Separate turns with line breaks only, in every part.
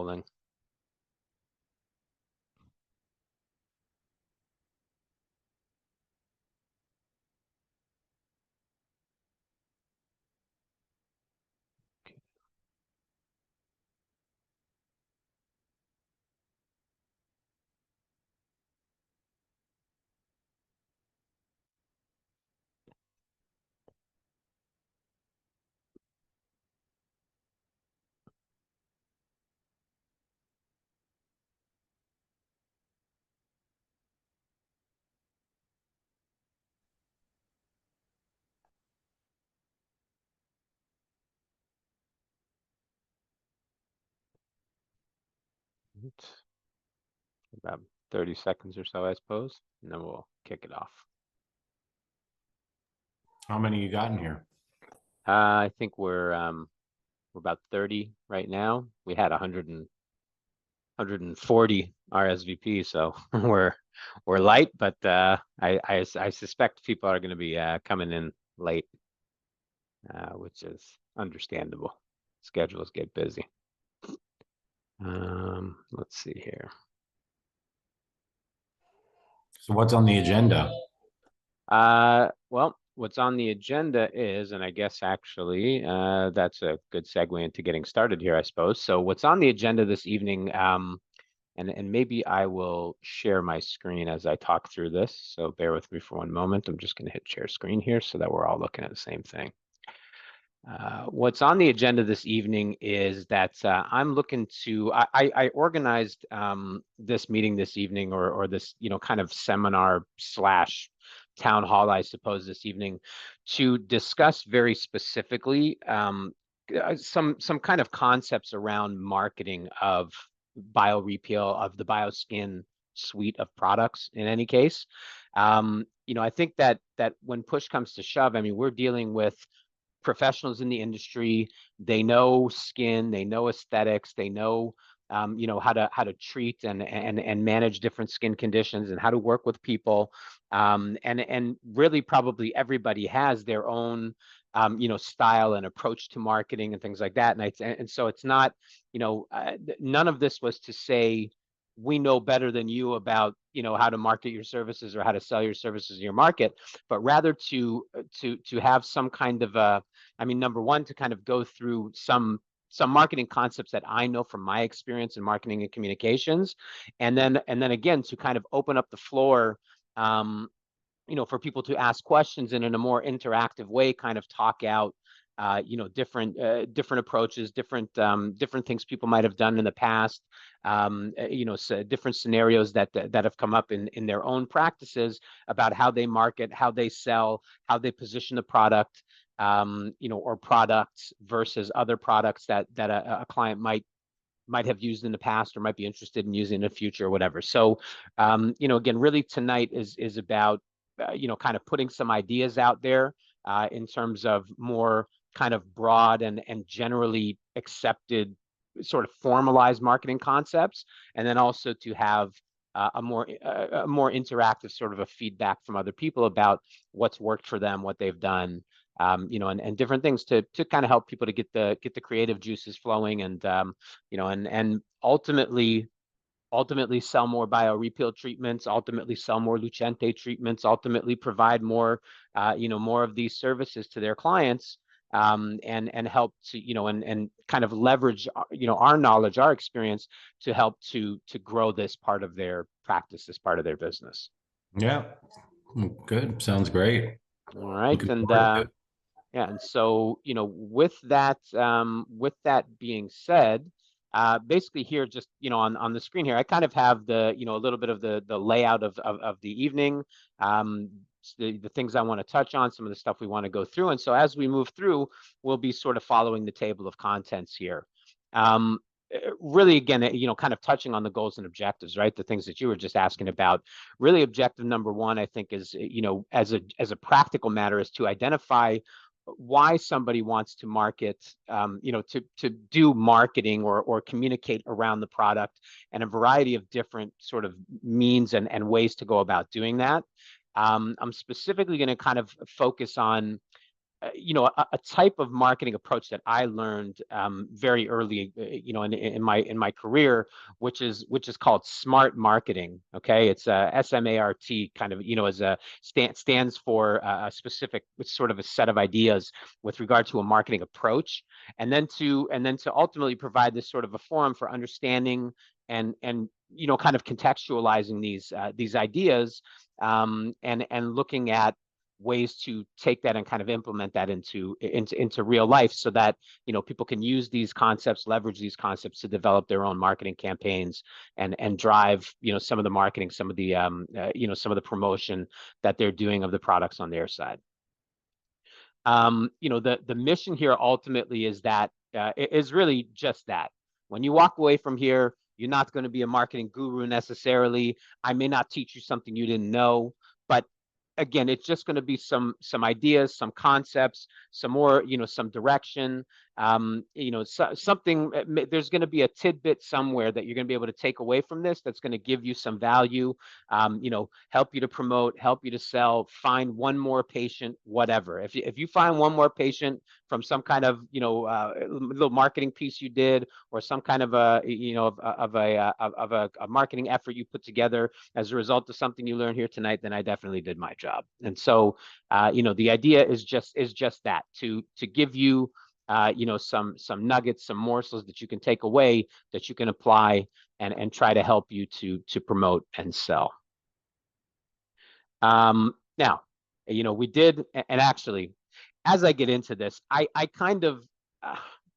rolling. About 30 seconds or so, I suppose, and then we'll kick it off.
How many you got in here?
I think we're about 30 right now. We had 140 RSVP, so we're light, but I suspect people are going to be coming in late, which is understandable. Schedules get busy. Let's see here.
So what's on the agenda?
Well, what's on the agenda is, and I guess actually that's a good segue into getting started here, I suppose. So what's on the agenda this evening, and maybe I will share my screen as I talk through this. So bear with me for one moment. I'm just going to hit share screen here so that we're all looking at the same thing. What's on the agenda this evening is that I'm looking to, I organized this meeting this evening, or this, kind of seminar slash town hall, I suppose, this evening, to discuss very specifically some kind of concepts around marketing of BioRePeel, of the Bioskin suite of products in any case. I think that when push comes to shove, I mean, we're dealing with professionals in the industry. They know skin, they know aesthetics, they know how to treat and manage different skin conditions and how to work with people. And really probably everybody has their own style and approach to marketing and things like that. And so it's not, none of this was to say we know better than you about how to market your services or how to sell your services in your market, but rather to have some kind of a, I mean, number one, to kind of go through some marketing concepts that I know from my experience in marketing and communications, and then again to kind of open up the floor, for people to ask questions and in a more interactive way, kind of talk out, different approaches, different things people might have done in the past, so different scenarios that have come up in their own practices about how they market, how they sell, how they position the product, or products versus other products that a client might have used in the past or might be interested in using in the future or whatever. So, again, really tonight is about, kind of putting some ideas out there in terms of more kind of broad and generally accepted sort of formalized marketing concepts, and then also to have a more interactive sort of a feedback from other people about what's worked for them, what they've done, and different things to kind of help people to get the creative juices flowing, and and ultimately sell more BioRePeel treatments, ultimately sell more Lucente treatments, ultimately provide more, more of these services to their clients, and help to, and kind of leverage, our knowledge, our experience to help to grow this part of their practice, this part of their business.
Yeah, good. Sounds great.
All right,
Looking
and
forward to it.
yeah, and so, with that being said, basically here, just, on the screen here, I kind of have the, a little bit of the layout of the evening, the things I want to touch on, some of the stuff we want to go through. And so as we move through, we'll be sort of following the table of contents here. Really, again, kind of touching on the goals and objectives, right? The things that you were just asking about. Really, objective number one, I think, is, as a practical matter, is to identify why somebody wants to market, to do marketing or communicate around the product, and a variety of different sort of means and ways to go about doing that. I'm specifically going to kind of focus on a type of marketing approach that I learned very early, in my career, which is called smart marketing. Okay, it's SMART, kind of, as a stands for a specific, sort of a set of ideas with regard to a marketing approach, and then to ultimately provide this sort of a forum for understanding and kind of contextualizing these ideas, and looking at ways to take that and kind of implement that into real life, so that people can use these concepts, leverage these concepts to develop their own marketing campaigns, and drive some of the marketing, some of the some of the promotion that they're doing of the products on their side. The mission here ultimately is that is really just that. When you walk away from here, you're not going to be a marketing guru necessarily. I may not teach you something you didn't know, but again, it's just going to be some ideas, some concepts, some more, some direction. Something. There's going to be a tidbit somewhere that you're going to be able to take away from this. That's going to give you some value. Help you to promote, help you to sell, find one more patient, whatever. If you find one more patient from some kind of little marketing piece you did, or some kind of a marketing effort you put together as a result of something you learned here tonight, then I definitely did my job. And so, the idea is just that, to give you, some nuggets, some morsels that you can take away, that you can apply, and try to help you to promote and sell. Now, we did, and actually, as I get into this, I kind of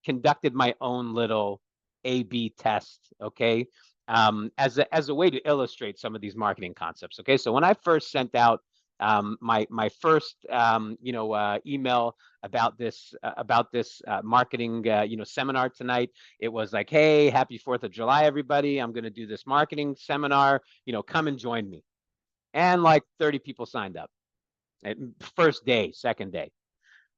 conducted my own little A/B test, okay, as a way to illustrate some of these marketing concepts. Okay, so when I first sent out my first email about this marketing seminar tonight, it was like, hey, happy 4th of July, everybody! I'm going to do this marketing seminar. Come and join me. And like 30 people signed up. First day, second day.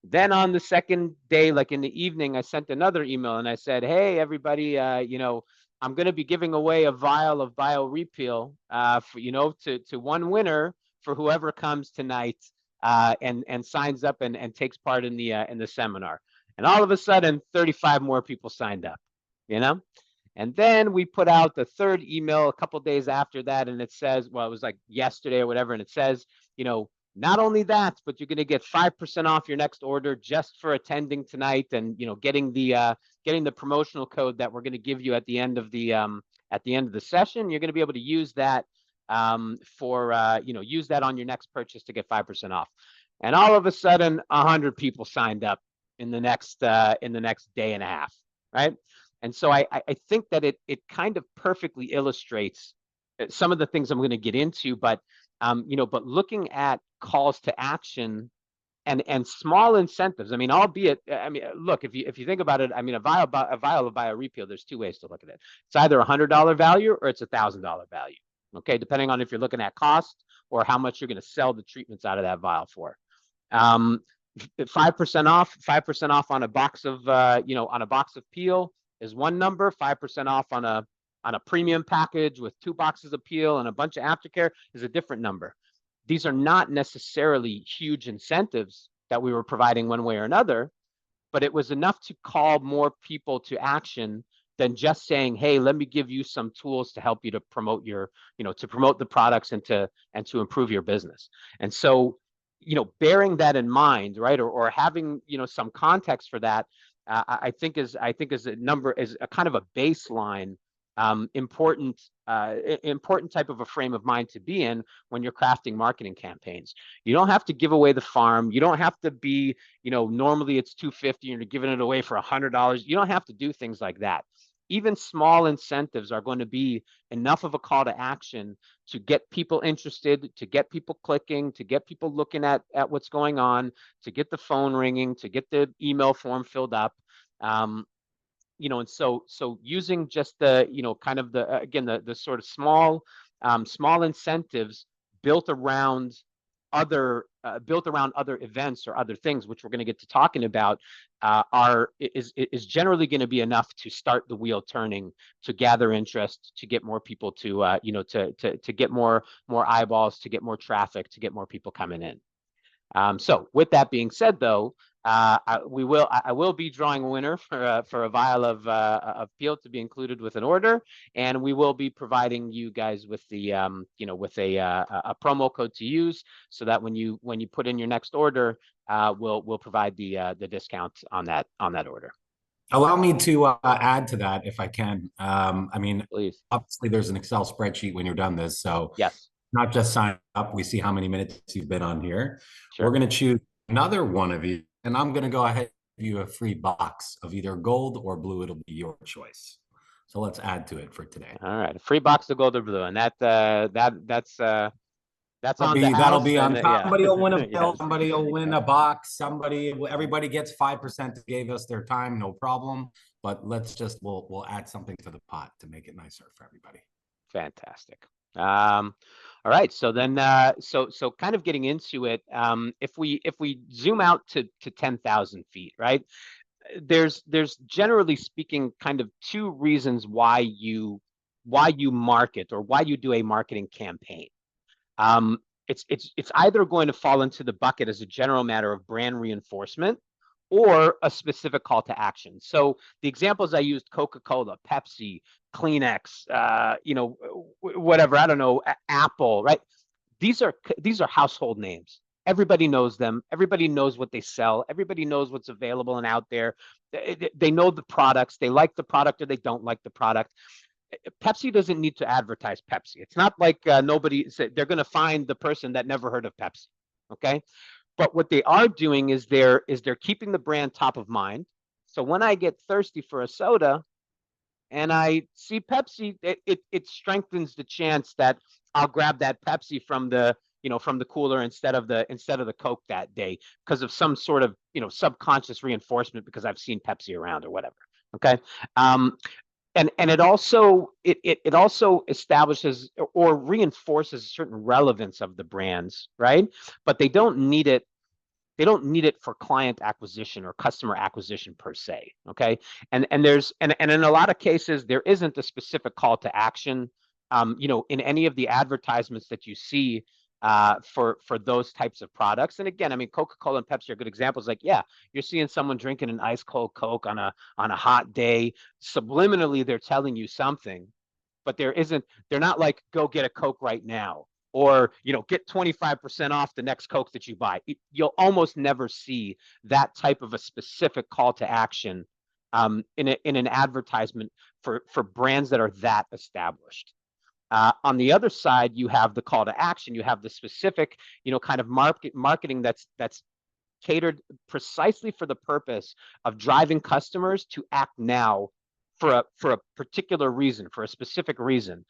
Then on the second day, like in the evening, I sent another email and I said, hey, everybody, I'm going to be giving away a vial of BioRePeel, to one winner for whoever comes tonight, and signs up and takes part in the seminar. And all of a sudden, 35 more people signed up, And then we put out the third email a couple days after that, and it says, well, it was like yesterday or whatever, and it says, not only that, but you're going to get 5% off your next order just for attending tonight, and getting the promotional code that we're going to give you at the end of the session. You're going to be able to use that use that on your next purchase to get 5% off. And all of a sudden, 100 people signed up in the next day and a half, right? And so I think that it kind of perfectly illustrates some of the things I'm going to get into, but looking at calls to action and small incentives. I mean, look, if you think about it, I mean, a vial of BioRePeel, there's two ways to look at it. It's either $100 value or it's $1,000 value. Okay, depending on if you're looking at cost or how much you're going to sell the treatments out of that vial for. 5% off on a box of peel is one number. 5% off on a premium package with 2 boxes of peel and a bunch of aftercare is a different number. These are not necessarily huge incentives that we were providing one way or another, but it was enough to call more people to action than just saying, hey, let me give you some tools to help you to promote to promote the products and to improve your business. And so, bearing that in mind, right, or having some context for that, I think is a kind of a baseline, important type of a frame of mind to be in when you're crafting marketing campaigns. You don't have to give away the farm. You don't have to be, normally it's $250 and you're giving it away for $100. You don't have to do things like that. Even small incentives are going to be enough of a call to action to get people interested, to get people clicking, to get people looking at what's going on, to get the phone ringing, to get the email form filled up. And so using just the, kind of the sort of small incentives built around other events or other things, which we're going to get to talking about, is generally going to be enough to start the wheel turning, to gather interest, to get more people to get more eyeballs, to get more traffic, to get more people coming in. So with that being said, though, I will be drawing a winner for a vial of peel to be included with an order, and we will be providing you guys with the with a promo code to use, so that when you put in your next order, we'll provide the discount on that order.
Allow me to add to that if I can. I mean,
Please.
obviously, there's an Excel spreadsheet when you're done this. So
Yes.
not just sign up. We see how many minutes you've been on here. We're
Sure.
going to choose another one of you, and I'm going to go ahead and give you a free box of either gold or blue. It'll be your choice. So let's add to it for today.
All right. A free box of gold or blue, and that's on the
That'll
house,
be
and
on.
yeah.
Somebody will win a bill.
Yes.
Somebody will win
Yeah.
a box. Everybody gets 5%. Gave us their time, no problem. But we'll add something to the pot to make it nicer for everybody.
Fantastic. All right. So then, so kind of getting into it, if we zoom out to 10,000 feet, right? There's generally speaking kind of two reasons why you market, or why you do a marketing campaign. Um, it's either going to fall into the bucket as a general matter of brand reinforcement, or a specific call to action. So the examples I used: Coca-Cola, Pepsi, Kleenex, whatever, I don't know, Apple, right? These are household names. Everybody knows them. Everybody knows what they sell. Everybody knows what's available and out there. They know the products. They like the product or they don't like the product. Pepsi doesn't need to advertise Pepsi. It's not like they're going to find the person that never heard of Pepsi. Okay. But what they are doing is they're keeping the brand top of mind. So when I get thirsty for a soda and I see Pepsi, it strengthens the chance that I'll grab that Pepsi from the cooler instead of the Coke that day, because of some sort of subconscious reinforcement, because I've seen Pepsi around or whatever. Okay. Um, and it also establishes or reinforces a certain relevance of the brands, right? But they don't need it for client acquisition or customer acquisition per se. Okay. And in a lot of cases there isn't a specific call to action in any of the advertisements that you see for those types of products. And again, I mean, Coca-Cola and Pepsi are good examples. Like, yeah, you're seeing someone drinking an ice cold Coke on a hot day. Subliminally, they're telling you something, but they're not like, go get a Coke right now, or get 25% off the next Coke that you buy. You'll almost never see that type of a specific call to action in an advertisement for brands that are that established. On the other side, you have the call to action. You have the specific, kind of marketing that's catered precisely for the purpose of driving customers to act now for a particular reason, for a specific reason.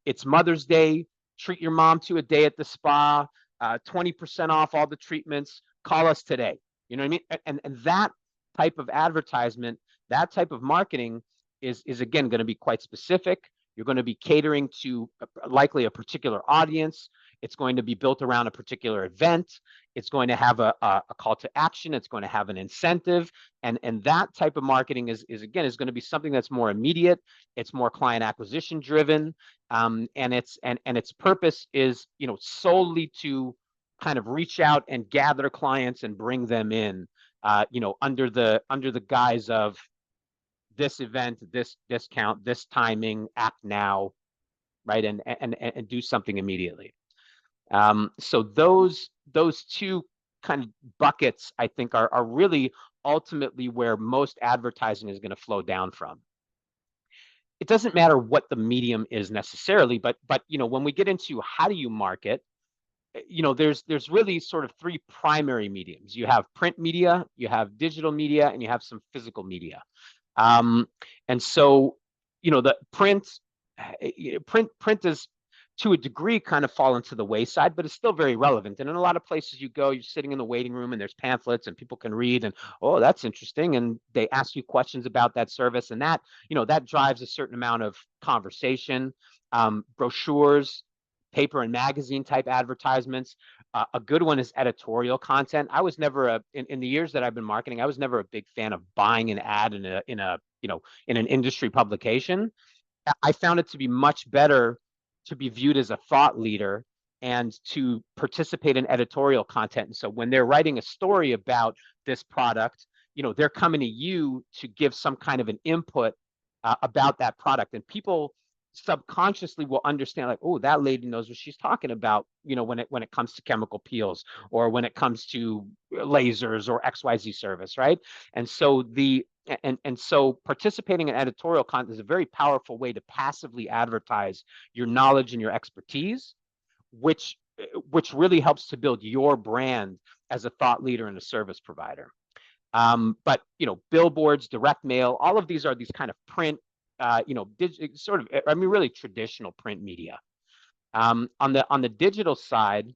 It's Mother's Day. Treat your mom to a day at the spa. 20% off all the treatments. Call us today. You know what I mean? And that type of advertisement, that type of marketing is again going to be quite specific. You're going to be catering to likely a particular audience. It's going to be built around a particular event. It's going to have a call to action. It's going to have an incentive. And that type of marketing is going to be something that's more immediate. It's more client acquisition driven. And its purpose is, solely to kind of reach out and gather clients and bring them in, under the guise of this event, this discount, this timing, act now, right? And do something immediately. So those two kind of buckets, I think, are really ultimately where most advertising is going to flow down from. It doesn't matter what the medium is necessarily, but when we get into how do you market, there's really sort of three primary mediums. You have print media, you have digital media, and you have some physical media. Um, and so, the print is, to a degree, kind of fallen to the wayside, but it's still very relevant. And in a lot of places you go, you're sitting in the waiting room and there's pamphlets and people can read and, oh, that's interesting. And they ask you questions about that service, and that drives a certain amount of conversation. Brochures, paper and magazine type advertisements. A good one is editorial content. I was never in the years that I've been marketing, I was never a big fan of buying an ad in an industry publication. I found it to be much better to be viewed as a thought leader and to participate in editorial content. And so when they're writing a story about this product, they're coming to you to give some kind of an input about that product. And people subconsciously will understand, like, oh, that lady knows what she's talking about, when it comes to chemical peels, or when it comes to lasers or XYZ service, right? And so so participating in editorial content is a very powerful way to passively advertise your knowledge and your expertise, which really helps to build your brand as a thought leader and a service provider. But billboards, direct mail, all of these are these kind of print, sort of, I mean, really traditional print media. On the digital side,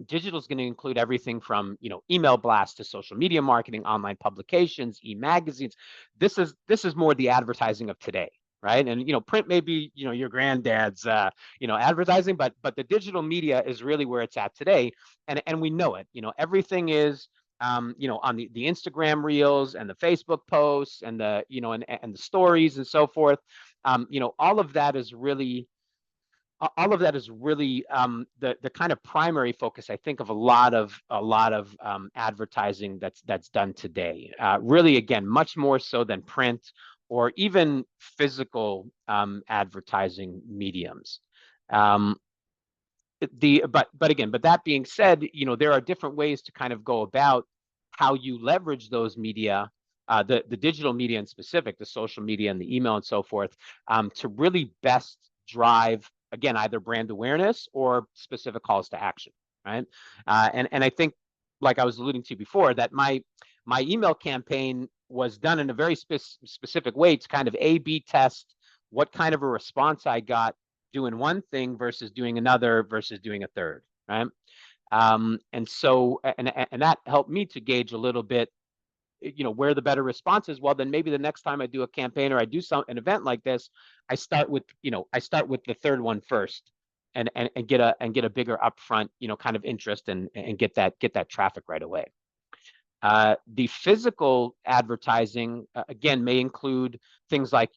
digital is going to include everything from email blasts to social media marketing, online publications, e-magazines. This is more the advertising of today, right? And print may be your granddad's advertising, but the digital media is really where it's at today, and we know it. Everything is on the Instagram reels and the Facebook posts and the and the stories and so forth. All of that is really the kind of primary focus, I think, of a lot of advertising that's done today. Really, again, much more so than print or even physical advertising mediums. But that being said, there are different ways to kind of go about how you leverage those media, the digital media in specific, the social media and the email and so forth, to really best drive, again, either brand awareness or specific calls to action, right? And I think, like I was alluding to before, that my email campaign was done in a very specific way to kind of A/B test what kind of a response I got doing one thing versus doing another versus doing a third, right? And so, and that helped me to gauge a little bit, where the better response is. Well, then maybe the next time I do a campaign or I do an event like this, I start with the third one first, and get a bigger upfront, kind of interest, and get that traffic right away. The physical advertising, again, may include things like,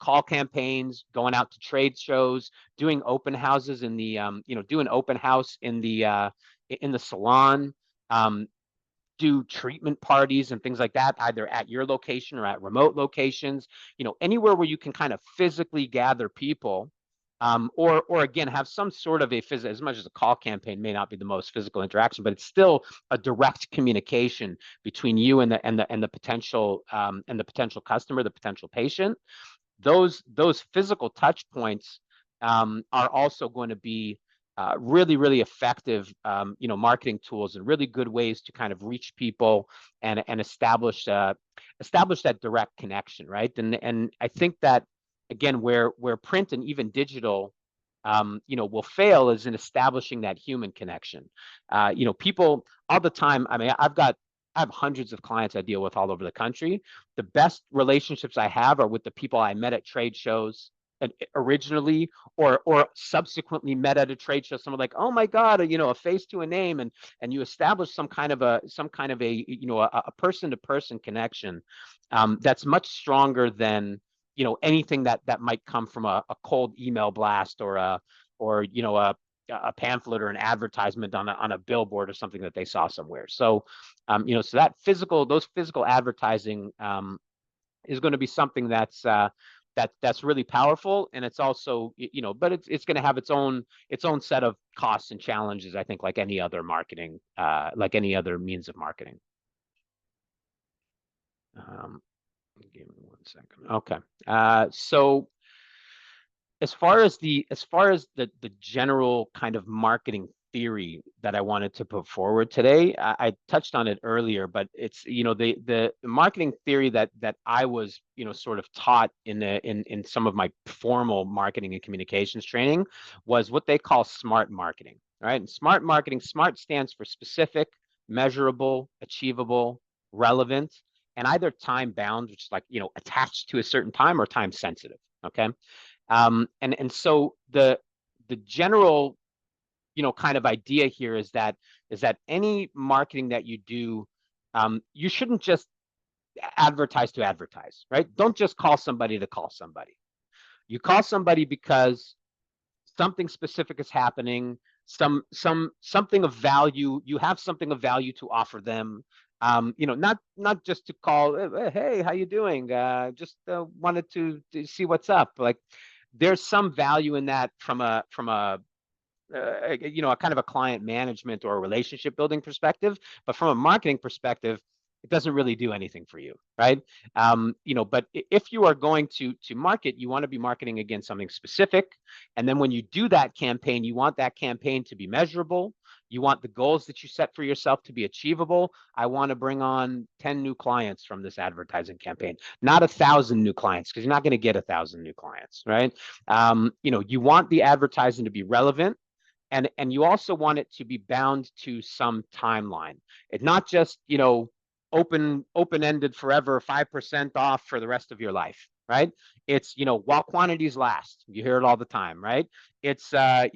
call campaigns, going out to trade shows, doing open houses in the, do an open house in the salon, do treatment parties and things like that, either at your location or at remote locations, anywhere where you can kind of physically gather people, or again, have some sort of a physical, as much as a call campaign may not be the most physical interaction, but it's still a direct communication between you and the potential customer, the potential patient. Those physical touch points are also going to be really, really effective, marketing tools, and really good ways to kind of reach people and establish that direct connection, right? And I think that, again, where print and even digital, will fail is in establishing that human connection. People all the time. I mean, I have hundreds of clients I deal with all over the country. The best relationships I have are with the people I met at trade shows originally, or subsequently met at a trade show. Someone like, oh my God, a face to a name, and you establish some kind of a a person to person connection, that's much stronger than anything that might come from a cold email blast, or a pamphlet or an advertisement on a billboard or something that they saw somewhere. So so those physical advertising is going to be something that's really powerful, and it's also, but it's going to have its own set of costs and challenges, I think, like any other marketing, like any other means of marketing. Give me 1 second. Okay. So as far as the general kind of marketing theory that I wanted to put forward today, I touched on it earlier, but it's the marketing theory that I was sort of taught in some of my formal marketing and communications training was what they call smart marketing, right? And smart marketing, SMART stands for specific, measurable, achievable, relevant, and either time bound, which is like attached to a certain time, or time sensitive. Okay. And so the general kind of idea here is that any marketing that you do, you shouldn't just advertise to advertise, right? Don't just call somebody to call somebody. You call somebody because something specific is happening, something of value. You have something of value to offer them. Not just to call, hey, how you doing? Just wanted to see what's up. Like, there's some value in that from a kind of a client management or a relationship building perspective, but from a marketing perspective, it doesn't really do anything for you, right? But if you are going to market, you want to be marketing against something specific, and then when you do that campaign, you want that campaign to be measurable. You want the goals that you set for yourself to be achievable. I want to bring on 10 new clients from this advertising campaign, not 1,000 new clients, because you're not going to get 1,000 new clients, right? You want the advertising to be relevant, and you also want it to be bound to some timeline. It's not just open-ended forever, 5% off for the rest of your life, right? It's while quantities last. You hear it all the time, right? It's a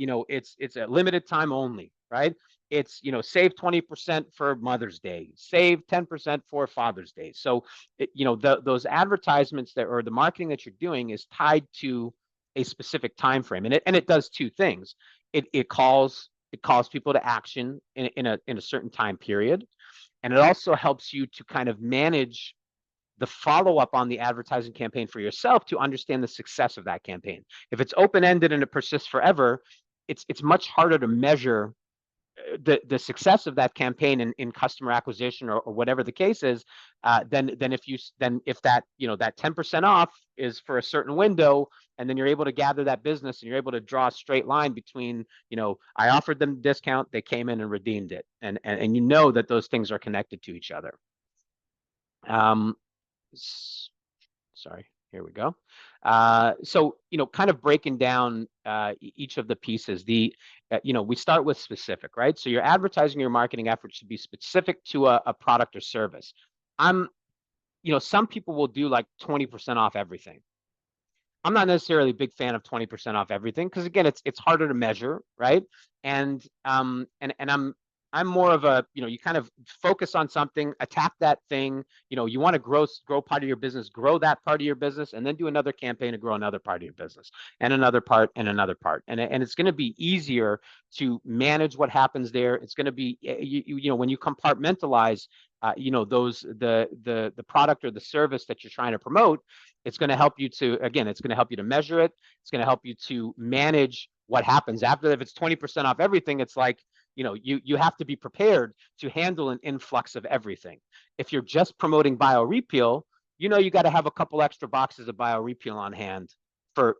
limited time only, right? It's save 20% for Mother's Day, save 10% for Father's Day. So those advertisements that, or the marketing that you're doing, is tied to a specific time frame, and it does two things. It calls people to action in a certain time period, and it also helps you to kind of manage the follow up on the advertising campaign for yourself, to understand the success of that campaign. If it's open ended and it persists forever, it's much harder to measure the success of that campaign in customer acquisition, or whatever the case is, then if that that 10% off is for a certain window, and then you're able to gather that business, and you're able to draw a straight line between, I offered them a discount, they came in and redeemed it, and that those things are connected to each other. um Sorry, here we go. So, kind of breaking down each of the pieces. We start with specific, right? So your advertising, your marketing efforts should be specific to a product or service. I'm, some people will do like 20% off everything. I'm not necessarily a big fan of 20% off everything, because again, it's harder to measure, right? And I'm more of a, you kind of focus on something, attack that thing. You want to grow part of your business, grow that part of your business, and then do another campaign to grow another part of your business, and another part, and another part. And it's going to be easier to manage what happens there. It's going to be, when you compartmentalize the product or the service that you're trying to promote, it's going to help you to, again, it's going to help you to measure it. It's going to help you to manage what happens after. If it's 20% off everything, it's like, you have to be prepared to handle an influx of everything. If you're just promoting BioRePeel, you got to have a couple extra boxes of BioRePeel on hand for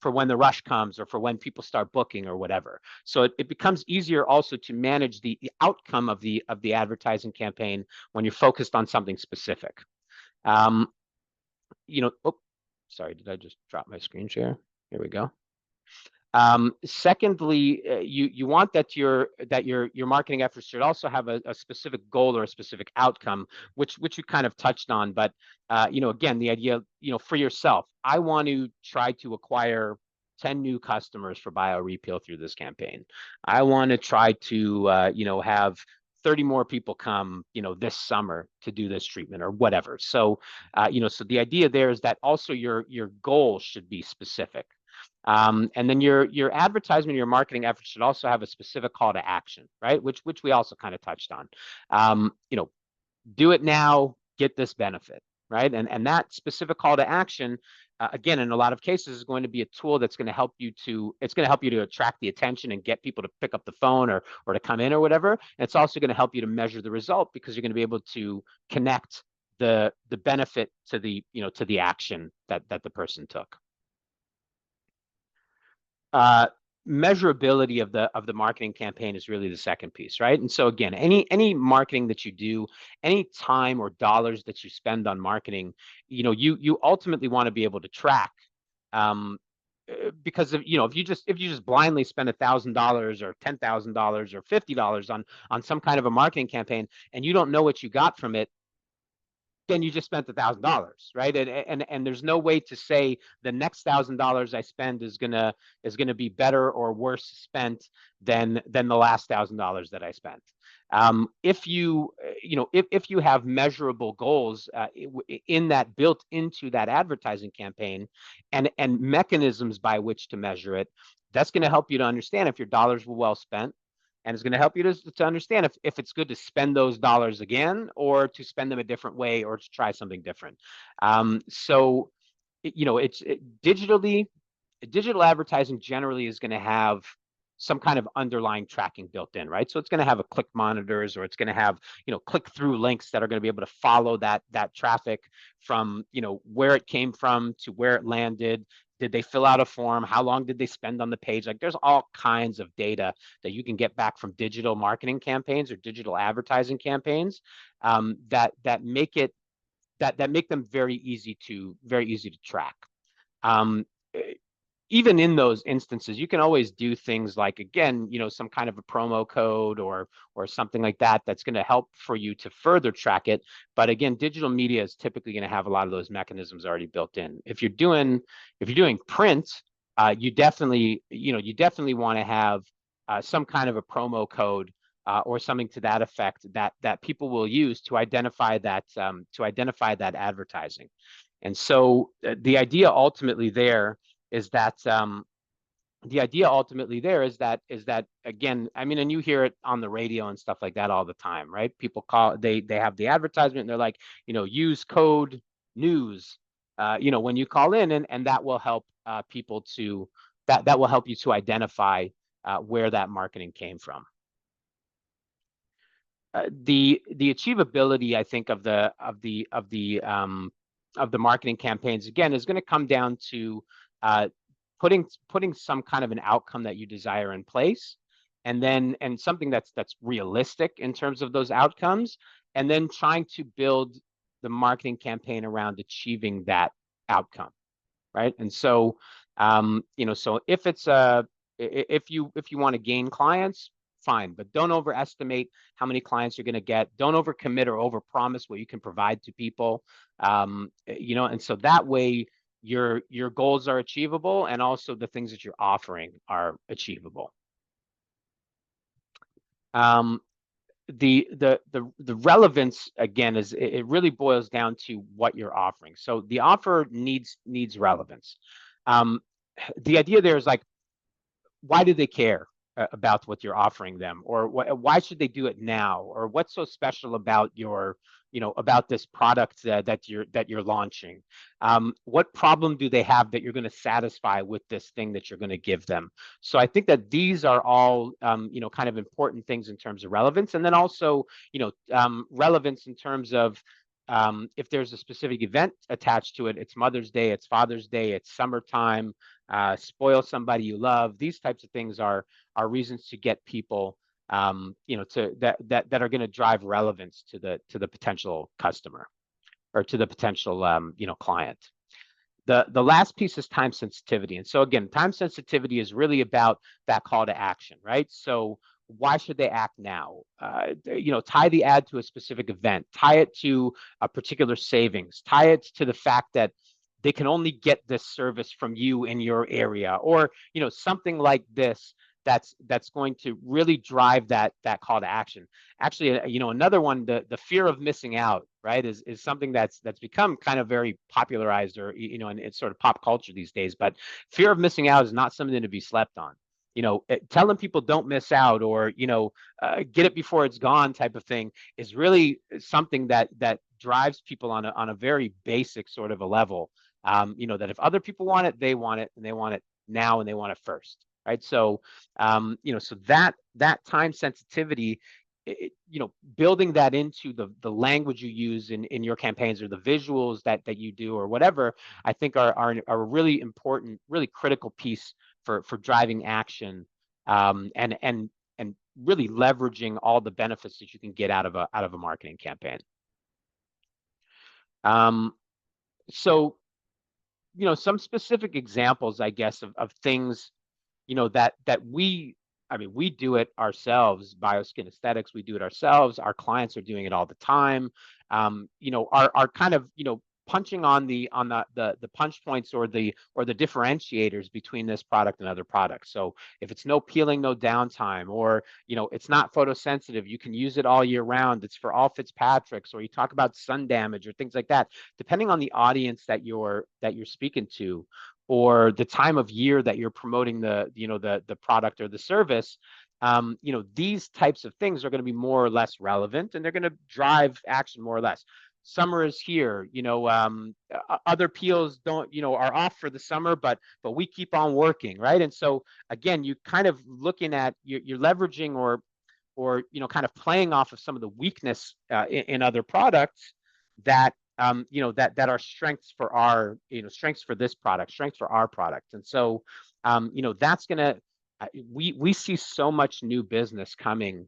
when the rush comes, or for when people start booking, or whatever. So it becomes easier also to manage the outcome of the advertising campaign when you're focused on something specific. Oh, sorry, did I just drop my screen share? Here we go. Secondly, you want that your marketing efforts should also have a specific goal or a specific outcome, which you kind of touched on. But again, the idea, for yourself, I want to try to acquire 10 new customers for BioRePeel through this campaign. I want to try to have 30 more people come, this summer to do this treatment, or whatever. So, so the idea there is that also your goal should be specific. And then your advertisement, your marketing efforts should also have a specific call to action, right? Which we also kind of touched on. Do it now, get this benefit, right? And that specific call to action, again, in a lot of cases, is going to be a tool that's going to help you to, attract the attention and get people to pick up the phone, or to come in, or whatever. And it's also going to help you to measure the result, because you're going to be able to connect the benefit to the action that the person took. Measurability of the marketing campaign is really the second piece, right? And so again, any marketing that you do, any time or dollars that you spend on marketing, you ultimately want to be able to track. Because if you just blindly spend $1,000 or $10,000 or $50 on some kind of a marketing campaign, and you don't know what you got from it, then you just spent $1,000, right? And there's no way to say the next $1,000 I spend is gonna be better or worse spent than the last $1,000 that I spent. If you have measurable goals in that, built into that advertising campaign, and mechanisms by which to measure it, That's going to help you to understand if your dollars were well spent, and it's going to help you to understand if it's good to spend those dollars again, or to spend them a different way, or to try something different. So, it's digitally digital advertising generally is going to have some kind of underlying tracking built in, right? So it's going to have a click monitors, or it's going to have, click through links that are going to be able to follow that traffic from, where it came from to where it landed. Did they fill out a form? How long did they spend on the page? Like, there's all kinds of data that you can get back from digital marketing campaigns or digital advertising campaigns, that make it that make them very easy to track. Um, Even in those instances, you can always do things like, again, some kind of a promo code, or something like that, that's going to help for you to further track it. But again, digital media is typically going to have a lot of those mechanisms already built in. If you're doing print, you definitely want to have some kind of a promo code, or something to that effect, that people will use to identify that advertising. And so the idea ultimately there is that again, I mean, and you hear it on the radio and stuff like that all the time, right? People they have the advertisement, and they're like, use code news, when you call in, and that will help people to that will help you to identify where that marketing came from. The achievability, I think, of the marketing campaigns, again, is going to come down to uh, putting some kind of an outcome that you desire in place, and something that's realistic in terms of those outcomes, and then trying to build the marketing campaign around achieving that outcome, right? And so, so if you want to gain clients, fine, but don't overestimate how many clients you're going to get. Don't overcommit or overpromise what you can provide to people. And so that way your goals are achievable, and also the things that you're offering are achievable. Um, the relevance, again, is it really boils down to what you're offering. So the offer needs relevance. Um, the idea there is like, why do they care about what you're offering them, or why should they do it now, or what's so special about about this product that you're launching? What problem do they have that you're going to satisfy with this thing that you're going to give them? So I think that these are all kind of important things in terms of relevance, and then also relevance in terms of if there's a specific event attached to it. It's Mother's Day, it's Father's Day, it's summertime, spoil somebody you love. These types of things are reasons to get people, to that are going to drive relevance to the potential customer, or to the potential client. The last piece is time sensitivity. And so again, time sensitivity is really about that call to action, right? So why should they act now? Tie the ad to a specific event, tie it to a particular savings, tie it to the fact that they can only get this service from you in your area, or something like this, that's going to really drive that call to action. Actually, another one, the fear of missing out, right, is something that's become kind of very popularized, or and it's sort of pop culture these days. But fear of missing out is not something to be slept on. Telling people don't miss out, or get it before it's gone type of thing, is really something that drives people on a very basic sort of a level. That if other people want it, they want it, and they want it now, and they want it first, right? So, so that time sensitivity, building that into the language you use in your campaigns, or the visuals that you do, or whatever, I think are a really important, really critical piece for driving action, and really leveraging all the benefits that you can get out of a marketing campaign. So, some specific examples, I guess, of things, that we do it ourselves. Bioskin Aesthetics, we do it ourselves. Our clients are doing it all the time. Are kind of, punching on the punch points, or the differentiators between this product and other products. So if it's no peeling, no downtime, or it's not photosensitive, you can use it all year round, it's for all Fitzpatricks, or you talk about sun damage or things like that, depending on the audience that you're speaking to, or the time of year that you're promoting the product or the service, these types of things are going to be more or less relevant, and they're going to drive action more or less. Summer is here. Other peels don't, are off for the summer, but we keep on working, right? And so again, you kind of looking at you're leveraging or kind of playing off of some of the weakness in other products that that are strengths for our strengths for this product, strengths for our product. And so that's gonna we see so much new business coming,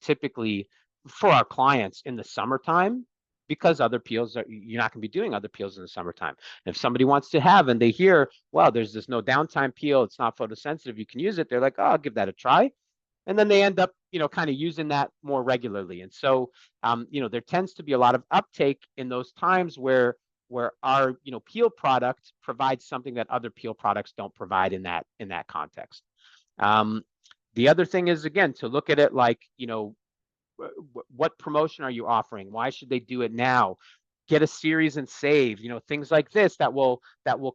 typically for our clients in the summertime, because other peels you're not going to be doing other peels in the summertime. And if somebody wants to have and they hear, well, there's this no downtime peel, it's not photosensitive, you can use it, they're like, oh, I'll give that a try. And then they end up kind of using that more regularly. And so there tends to be a lot of uptake in those times where our peel product provides something that other peel products don't provide in that context. um, the other thing is, again, to look at it like, what promotion are you offering? Why should they do it now? Get a series and save, things like this that will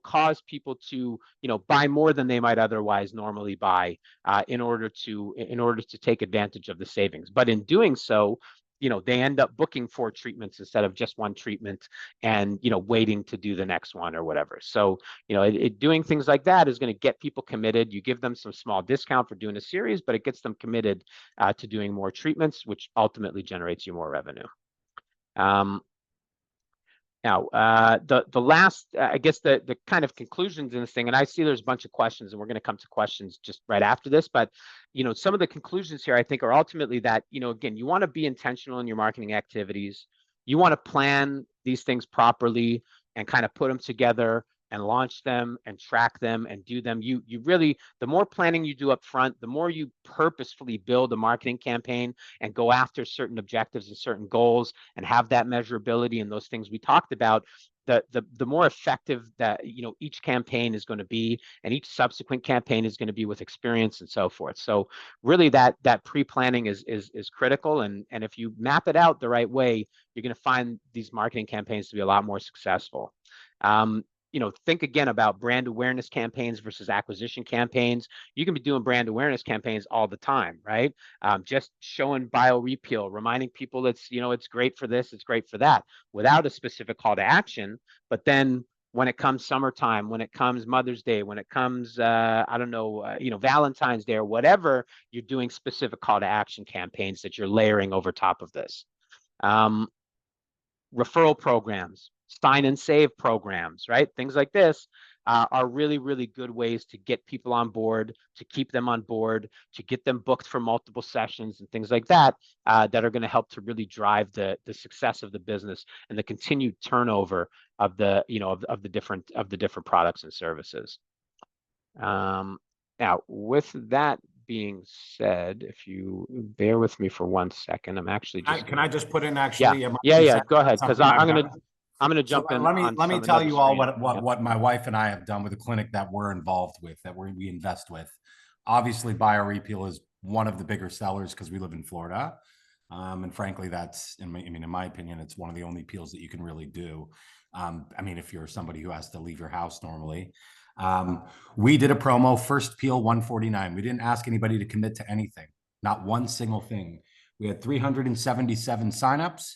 cause people to, buy more than they might otherwise normally buy, in order to take advantage of the savings. But in doing so, they end up booking 4 treatments instead of just 1 treatment, and waiting to do the next one or whatever. So doing things like that is going to get people committed. You give them some small discount for doing a series, but it gets them committed to doing more treatments, which ultimately generates you more revenue. Um, Now, the last, I guess the kind of conclusions in this thing, and I see there's a bunch of questions, and we're going to come to questions just right after this, but some of the conclusions here I think are ultimately that, again, you want to be intentional in your marketing activities. You want to plan these things properly and kind of put them together and launch them and track them and do them. You really, the more planning you do up front, the more you purposefully build a marketing campaign and go after certain objectives and certain goals and have that measurability and those things we talked about, the more effective that each campaign is going to be, and each subsequent campaign is going to be with experience and so forth. So really that pre-planning is critical, and if you map it out the right way, you're going to find these marketing campaigns to be a lot more successful. Think again about brand awareness campaigns versus acquisition campaigns. You can be doing brand awareness campaigns all the time, right? Just showing BioRePeel, reminding people it's great for this, it's great for that, without a specific call to action. But then when it comes summertime, when it comes Mother's Day, when it comes, I don't know, Valentine's Day or whatever, you're doing specific call to action campaigns that you're layering over top of this. Referral programs, sign and save programs, right? Things like this are really, really good ways to get people on board, to keep them on board, to get them booked for multiple sessions and things like that, that are going to help to really drive the success of the business and the continued turnover of the of the different products and services. Now, with that being said, if you bear with me for 1 second, I'm actually just
Can I just put in
yeah,
actually my
yeah. Go ahead, because
something I've done?
I'm gonna
So
jump in
let me
on
let me
some
tell
another
you all
screen.
what my wife and I have done with the clinic that we're involved with, that we invest with. Obviously, BioRePeel is one of the bigger sellers because we live in Florida, and frankly, that's in my opinion, it's one of the only peels that you can really do. If you're somebody who has to leave your house normally. We did a promo, first peel 149. We didn't ask anybody to commit to anything, not one single thing. We had 377 signups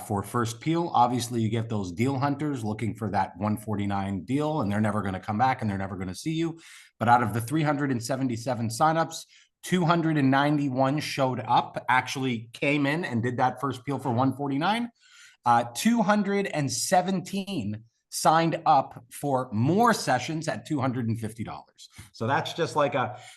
for first peel. Obviously, you get those deal hunters looking for that 149 deal, and they're never going to come back and they're never going to see you. But out of the 377 signups, 291 showed up, actually came in and did that first peel for 149. 217 signed up for more sessions at $250. So that's just like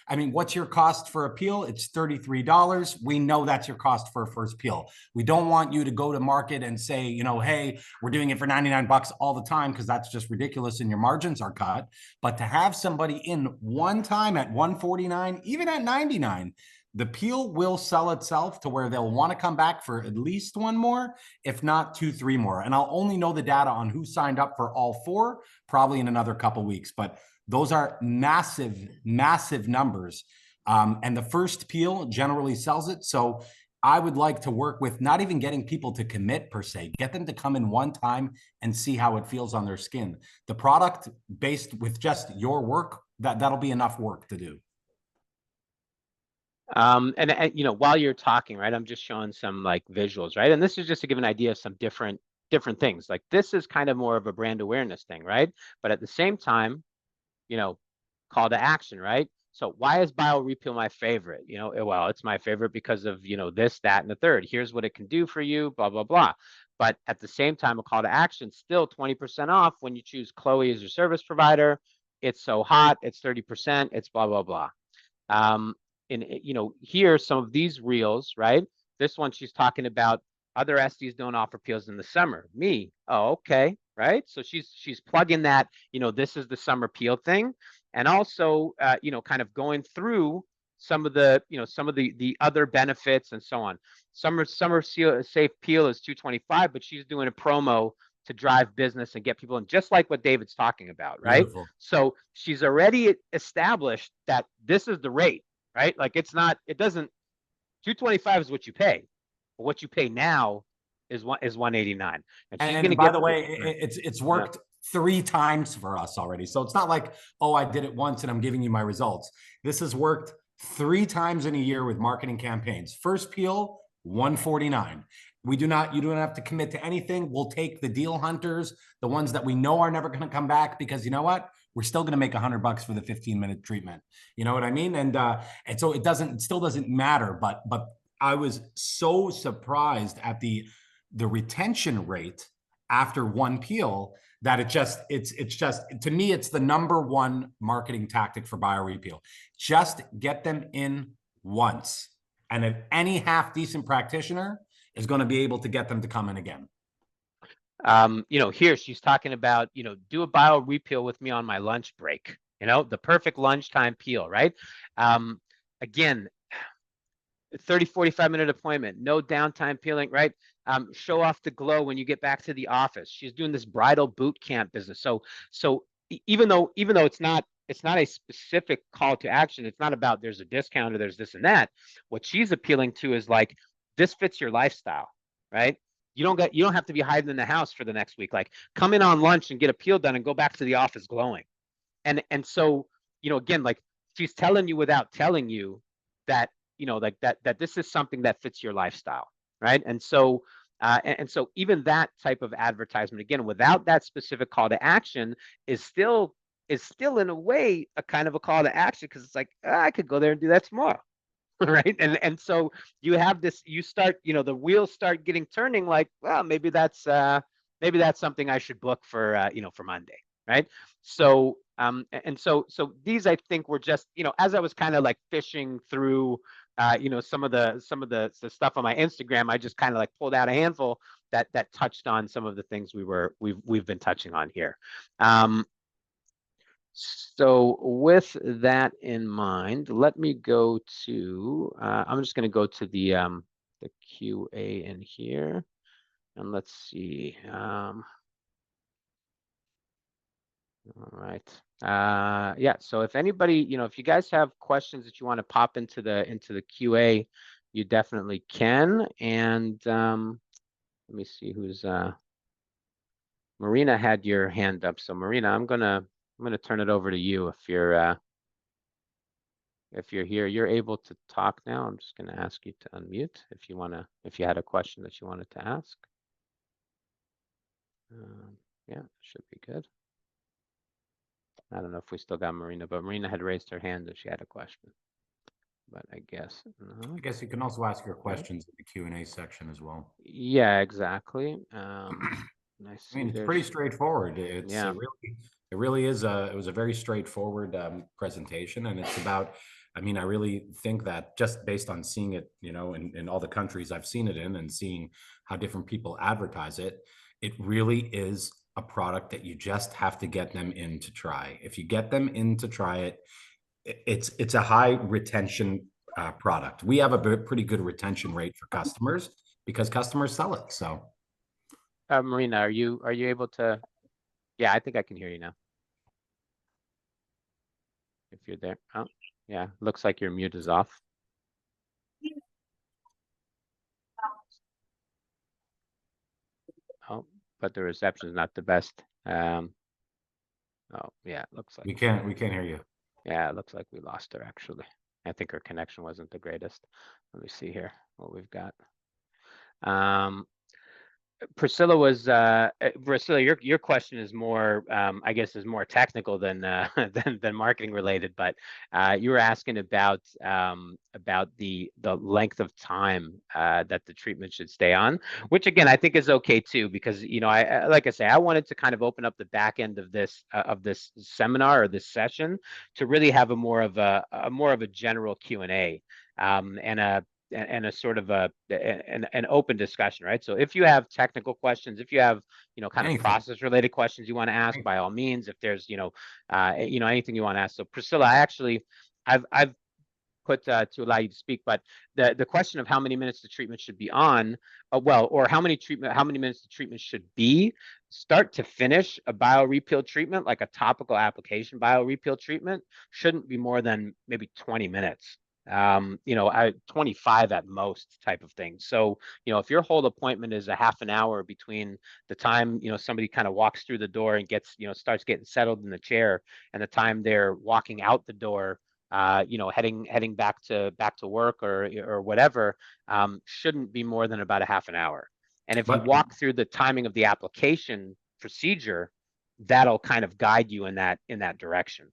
what's your cost for a peel? It's $33. We know that's your cost for a first peel. We don't want you to go to market and say, hey, we're doing it for 99 bucks all the time, because that's just ridiculous and your margins are cut. But to have somebody in one time at 149, even at 99, the peel will sell itself to where they'll want to come back for at least one more, if not 2, 3 more. And I'll only know the data on who signed up for all 4 probably in another couple of weeks. But those are massive, massive numbers. And the first peel generally sells it. So I would like to work with not even getting people to commit per se, get them to come in one time and see how it feels on their skin. The product based with just your work, that'll be enough work to do.
And you know, while you're talking, right, I'm just showing some like visuals, right? And this is just to give an idea of some different things. Like this is kind of more of a brand awareness thing, right? But at the same time, you know, call to action, right? So why is BioRePeel my favorite? You know, well, it's my favorite because of, you know, this, that, and the third. Here's what it can do for you, blah, blah, blah. But at the same time, a call to action, still 20% off when you choose Chloe as your service provider. It's so hot, it's 30%, it's blah, blah, blah. Um, and you know, here some of these reels, right? This one she's talking about other SDs don't offer peels in the summer. Me, oh, okay, right? So she's plugging that, you know, this is the summer peel thing, and also, you know, kind of going through some of the, you know, some of the other benefits and so on. Summer safe peel is 225, but she's doing a promo to drive business and get people in, just like what David's talking about, right?
Beautiful.
So she's already established that this is the rate, right? Like it's not, it doesn't, 225 is what you pay. But what you pay now is 189. And she's gonna
And by
get
the way,
right.
it's
Yeah.
worked 3 times for us already. So it's not like, oh, I did it once and I'm giving you my results. This has worked 3 times in a year with marketing campaigns. First peel, 149. You don't have to commit to anything. We'll take the deal hunters, the ones that we know are never going to come back, because you know what? We're still going to make $100 for the 15-minute treatment. You know what I mean? And so it still doesn't matter. But I was so surprised at the retention rate after one peel that it's just, to me, it's the number one marketing tactic for BioRePeel. Just get them in once, and if any half decent practitioner is going to be able to get them to come in again.
You know, here she's talking about, you know, do a BioRePeel with me on my lunch break. You know, the perfect lunchtime peel, right? Um, Again, 30, 45-minute appointment, no downtime peeling, right? Show off the glow when you get back to the office. She's doing this bridal boot camp business. So even though it's not a specific call to action, it's not about there's a discount or there's this and that. What she's appealing to is like this fits your lifestyle, right? You don't have to be hiding in the house for the next week. Like come in on lunch and get a peel done and go back to the office glowing. And so, you know, again, like she's telling you without telling you that, you know, like that this is something that fits your lifestyle, right? And so even that type of advertisement, again, without that specific call to action, is still in a way a kind of a call to action, because it's like, I could go there and do that tomorrow. Right. And so you have this, you start, you know, the wheels start getting turning, like, well, maybe that's something I should book for, you know, for Monday. Right. So so these, I think, were just, you know, as I was kind of like fishing through, you know, some of the stuff on my Instagram, I just kind of like pulled out a handful that touched on some of the things we've been touching on here. So with that in mind, let me go to, I'm just going to go to the QA in here, and let's see. All right. Yeah, so if anybody, you know, if you guys have questions that you want to pop into the QA, you definitely can. And let me see who's Marina had your hand up. So Marina, I'm gonna turn it over to you if you're here. You're able to talk now. I'm just going to ask you to unmute if you had a question that you wanted to ask. Yeah, should be good. I don't know if we still got Marina, but Marina had raised her hand and she had a question. But I guess no.
I guess you can also ask your
Good.
questions in the Q&A section as well.
Yeah, exactly. I
I mean,
see
it's pretty
there's,
straightforward. It's
yeah.
it really is it was a very straightforward presentation, and it's about. I mean, I really think that just based on seeing it, you know, in all the countries I've seen it in, and seeing how different people advertise it, it really is a product that you just have to get them in to try. If you get them in to try it, it's a high retention product. We have a pretty good retention rate for customers because customers sell it. So.
Marina, are you able to? Yeah, I think I can hear you now. If you're there. Oh, yeah. Looks like your mute is off. but the reception's not the best. Oh yeah, it looks like
We can't hear you.
yeah, it looks like we lost her actually. I think her connection wasn't the greatest. Let me see here what we've got. Um, Priscilla, your question is more, I guess, is more technical than than marketing related. But you were asking about the length of time that the treatment should stay on, which again I think is okay too, because like I say, I wanted to kind of open up the back end of this seminar or this session to really have a more of a general Q&A, and a sort of an open discussion, right? So if you have technical questions, if you have kind of
Anything.
process related questions you want to ask, by all means. If there's anything you want to ask. So Priscilla, I've put to allow you to speak, but the question of how many minutes the treatment should be on, or how many minutes the treatment should be, start to finish, a BioRePeel treatment, like a topical application BioRePeel treatment, shouldn't be more than maybe 20 minutes. 25 at most type of thing. So, if your whole appointment is a half an hour between the time, somebody kind of walks through the door and gets, starts getting settled in the chair, and the time they're walking out the door, heading back to work or whatever, shouldn't be more than about a half an hour. And if you
But
walk through the timing of the application procedure, that'll kind of guide you in that direction.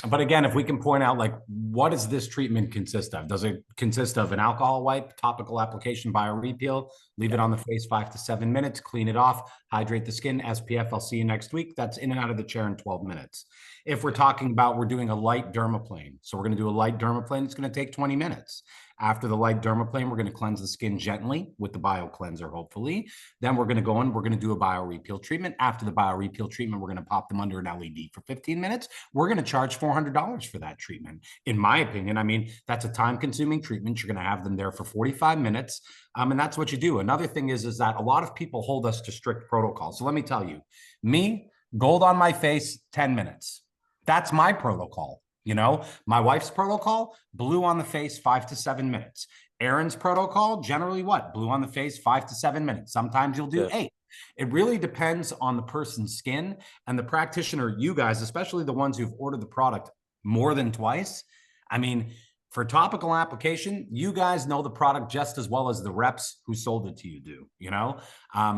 But again, if we can point out, like, what does this treatment consist of? Does it consist of an alcohol wipe, topical application, BioRePeel, leave
Yeah.
it on the face 5 to 7 minutes, clean it off, hydrate the skin, SPF, I'll see you next week. That's in and out of the chair in 12 minutes. If we're
Yeah.
talking about, we're doing a light dermaplane. So we're going to do a light dermaplane. It's going to take 20 minutes. After the light dermaplane, we're going to cleanse the skin gently with the bio cleanser, hopefully. Then we're going to go in, we're going to do a BioRePeel treatment. After the BioRePeel treatment, we're going to pop them under an LED for 15 minutes. We're going to charge $400 for that treatment. In my opinion, I mean, that's a time consuming treatment. You're going to have them there for 45 minutes. And that's what you do. Another thing is that a lot of people hold us to strict protocols. So let me tell you, me, gold on my face, 10 minutes. That's my protocol. My wife's protocol, blue on the face, 5 to 7 minutes. Aaron's protocol, generally what? Blue on the face, 5 to 7 minutes. Sometimes you'll do
So,
8. It really depends on the person's skin and the practitioner, you guys, especially the ones who've ordered the product more than twice. I mean, for topical application, you guys know the product just as well as the reps who sold it to you do.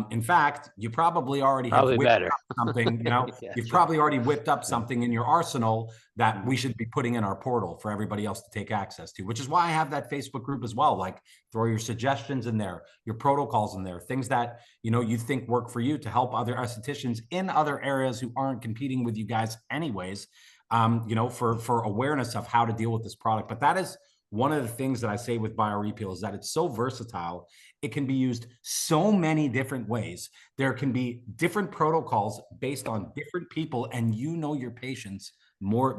In fact, you probably already have
probably
whipped
better.
up something.
Yeah,
You've
sure.
probably already whipped up
Yeah.
something in your arsenal that we
Mhm.
should be putting in our portal for everybody else to take access to, which is why I have that Facebook group as well. Like, throw your suggestions in there, your protocols in there, things that you think work for you to help other estheticians in other areas who aren't competing with you guys anyways. For awareness of how to deal with this product. But that is one of the things that I say with BioRePeel is that it's so versatile. It can be used so many different ways. There can be different protocols based on different people, and your patients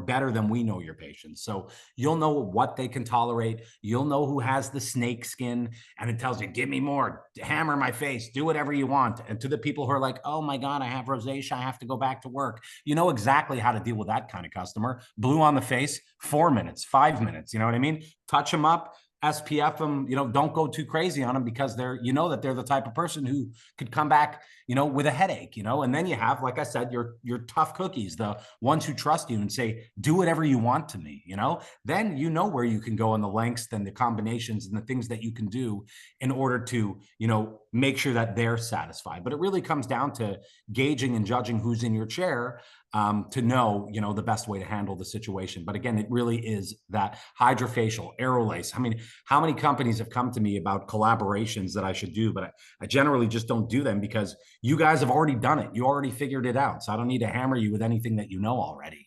better than we know your patients. So you'll know what they can tolerate. You'll know who has the snake skin, and it tells you, give me more, hammer my face, do whatever you want. And to the people who are like, oh my God, I have rosacea, I have to go back to work. You know exactly how to deal with that kind of customer. Blue on the face, 4 minutes, 5 minutes. You know what I mean? Touch them up, SPF them, don't go too crazy on them, because that they're the type of person who could come back, with a headache, and then you have, like I said, your tough cookies, the ones who trust you and say, do whatever you want to me, then where you can go in the lengths and the combinations and the things that you can do in order to, make sure that they're satisfied. But it really comes down to gauging and judging who's in your chair, to know, the best way to handle the situation. But again, it really is that hydrofacial, aerolase. I mean, how many companies have come to me about collaborations that I should do, but I generally just don't do them because you guys have already done it. You already figured it out. So I don't need to hammer you with anything that you know already.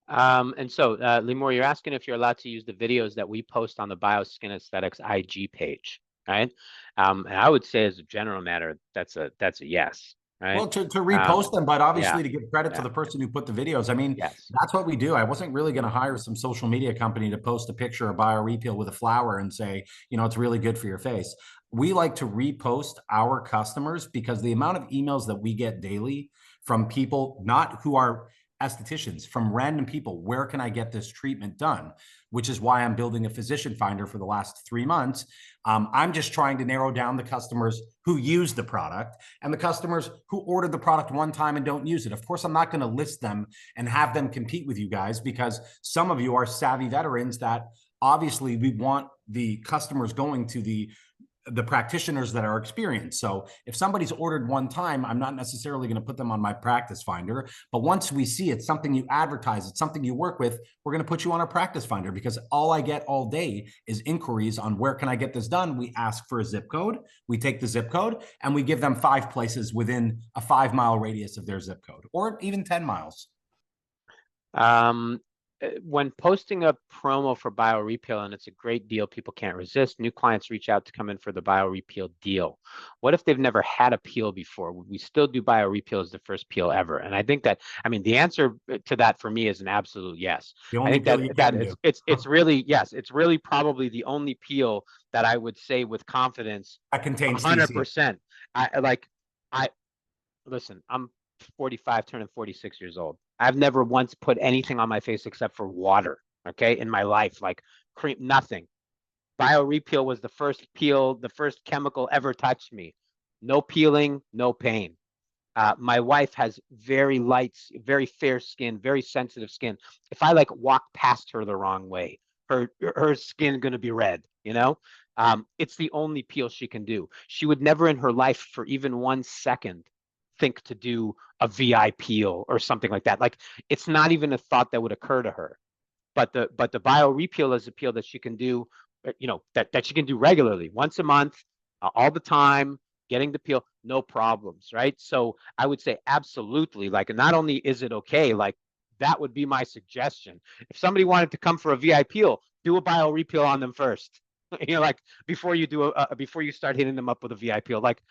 And so, Lemore, you're asking if you're allowed to use the videos that we post on the Bioskin Aesthetics IG page, right? And I would say, as a general matter, that's a yes, right?
Well, to
Um,
repost them, but
yeah,
obviously to give credit to
yeah,
the person who put the videos. I mean,
yes.
that's what we do. I wasn't really going to hire some social media company to post a picture of BioRePeel with a flower and say, it's really good for your face. We like to repost our customers because the amount of emails that we get daily from people not who are estheticians, from random people. Where can I get this treatment done? Which is why I'm building a physician finder for the last 3 months. I'm just trying to narrow down the customers who use the product and the customers who ordered the product one time and don't use it. Of course, I'm not going to list them and have them compete with you guys, because some of you are savvy veterans that obviously we want the customers going to the practitioners that are experienced. So if somebody's ordered one time, I'm not necessarily going to put them on my practice finder. But once we see it's something you advertise, it's something you work with, we're going to put you on a practice finder, because all I get all day is inquiries on where can I get this done. We ask for a zip code, we take the zip code, and we give them 5 places within a 5-mile radius of their zip code, or even 10 miles.
Um, when posting a promo for BioRePeel and it's a great deal, people can't resist. New clients reach out to come in for the BioRePeel deal. What if they've never had a peel before? Would we still do BioRePeel as the first peel ever? And I think that, I mean, the answer to that for me is an absolute yes.
The
I
only
think
peel
that
you
that
can do.
it's really yes, it's really probably the only peel that I would say with confidence,
That contains TC.
100%. I like I listen, I'm 45, turning 46 years old. I've never once put anything on my face except for water, okay, in my life, like cream, nothing. BioRePeel was the first peel, the first chemical ever touched me. No peeling, no pain. My wife has very light, very fair skin, very sensitive skin. If I like walk past her the wrong way, her skin gonna be red, you know? It's the only peel she can do. She would never in her life for even 1 second think to do a VI peel or something like that. Like it's not even a thought that would occur to her. But the BioRePeel is a peel that she can do, that she can do regularly, once a month, all the time, getting the peel, no problems, right? So I would say absolutely. Like, not only is it okay, like that would be my suggestion. If somebody wanted to come for a VI peel, do a BioRePeel on them first. Like before you start hitting them up with a VI peel, like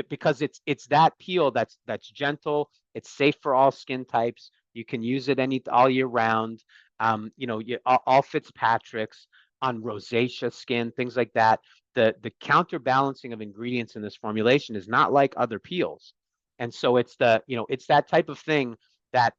because it's that peel that's gentle, it's safe for all skin types. You can use it all year round. All Fitzpatrick's on rosacea skin, things like that. The counterbalancing of ingredients in this formulation is not like other peels, and so it's that type of thing that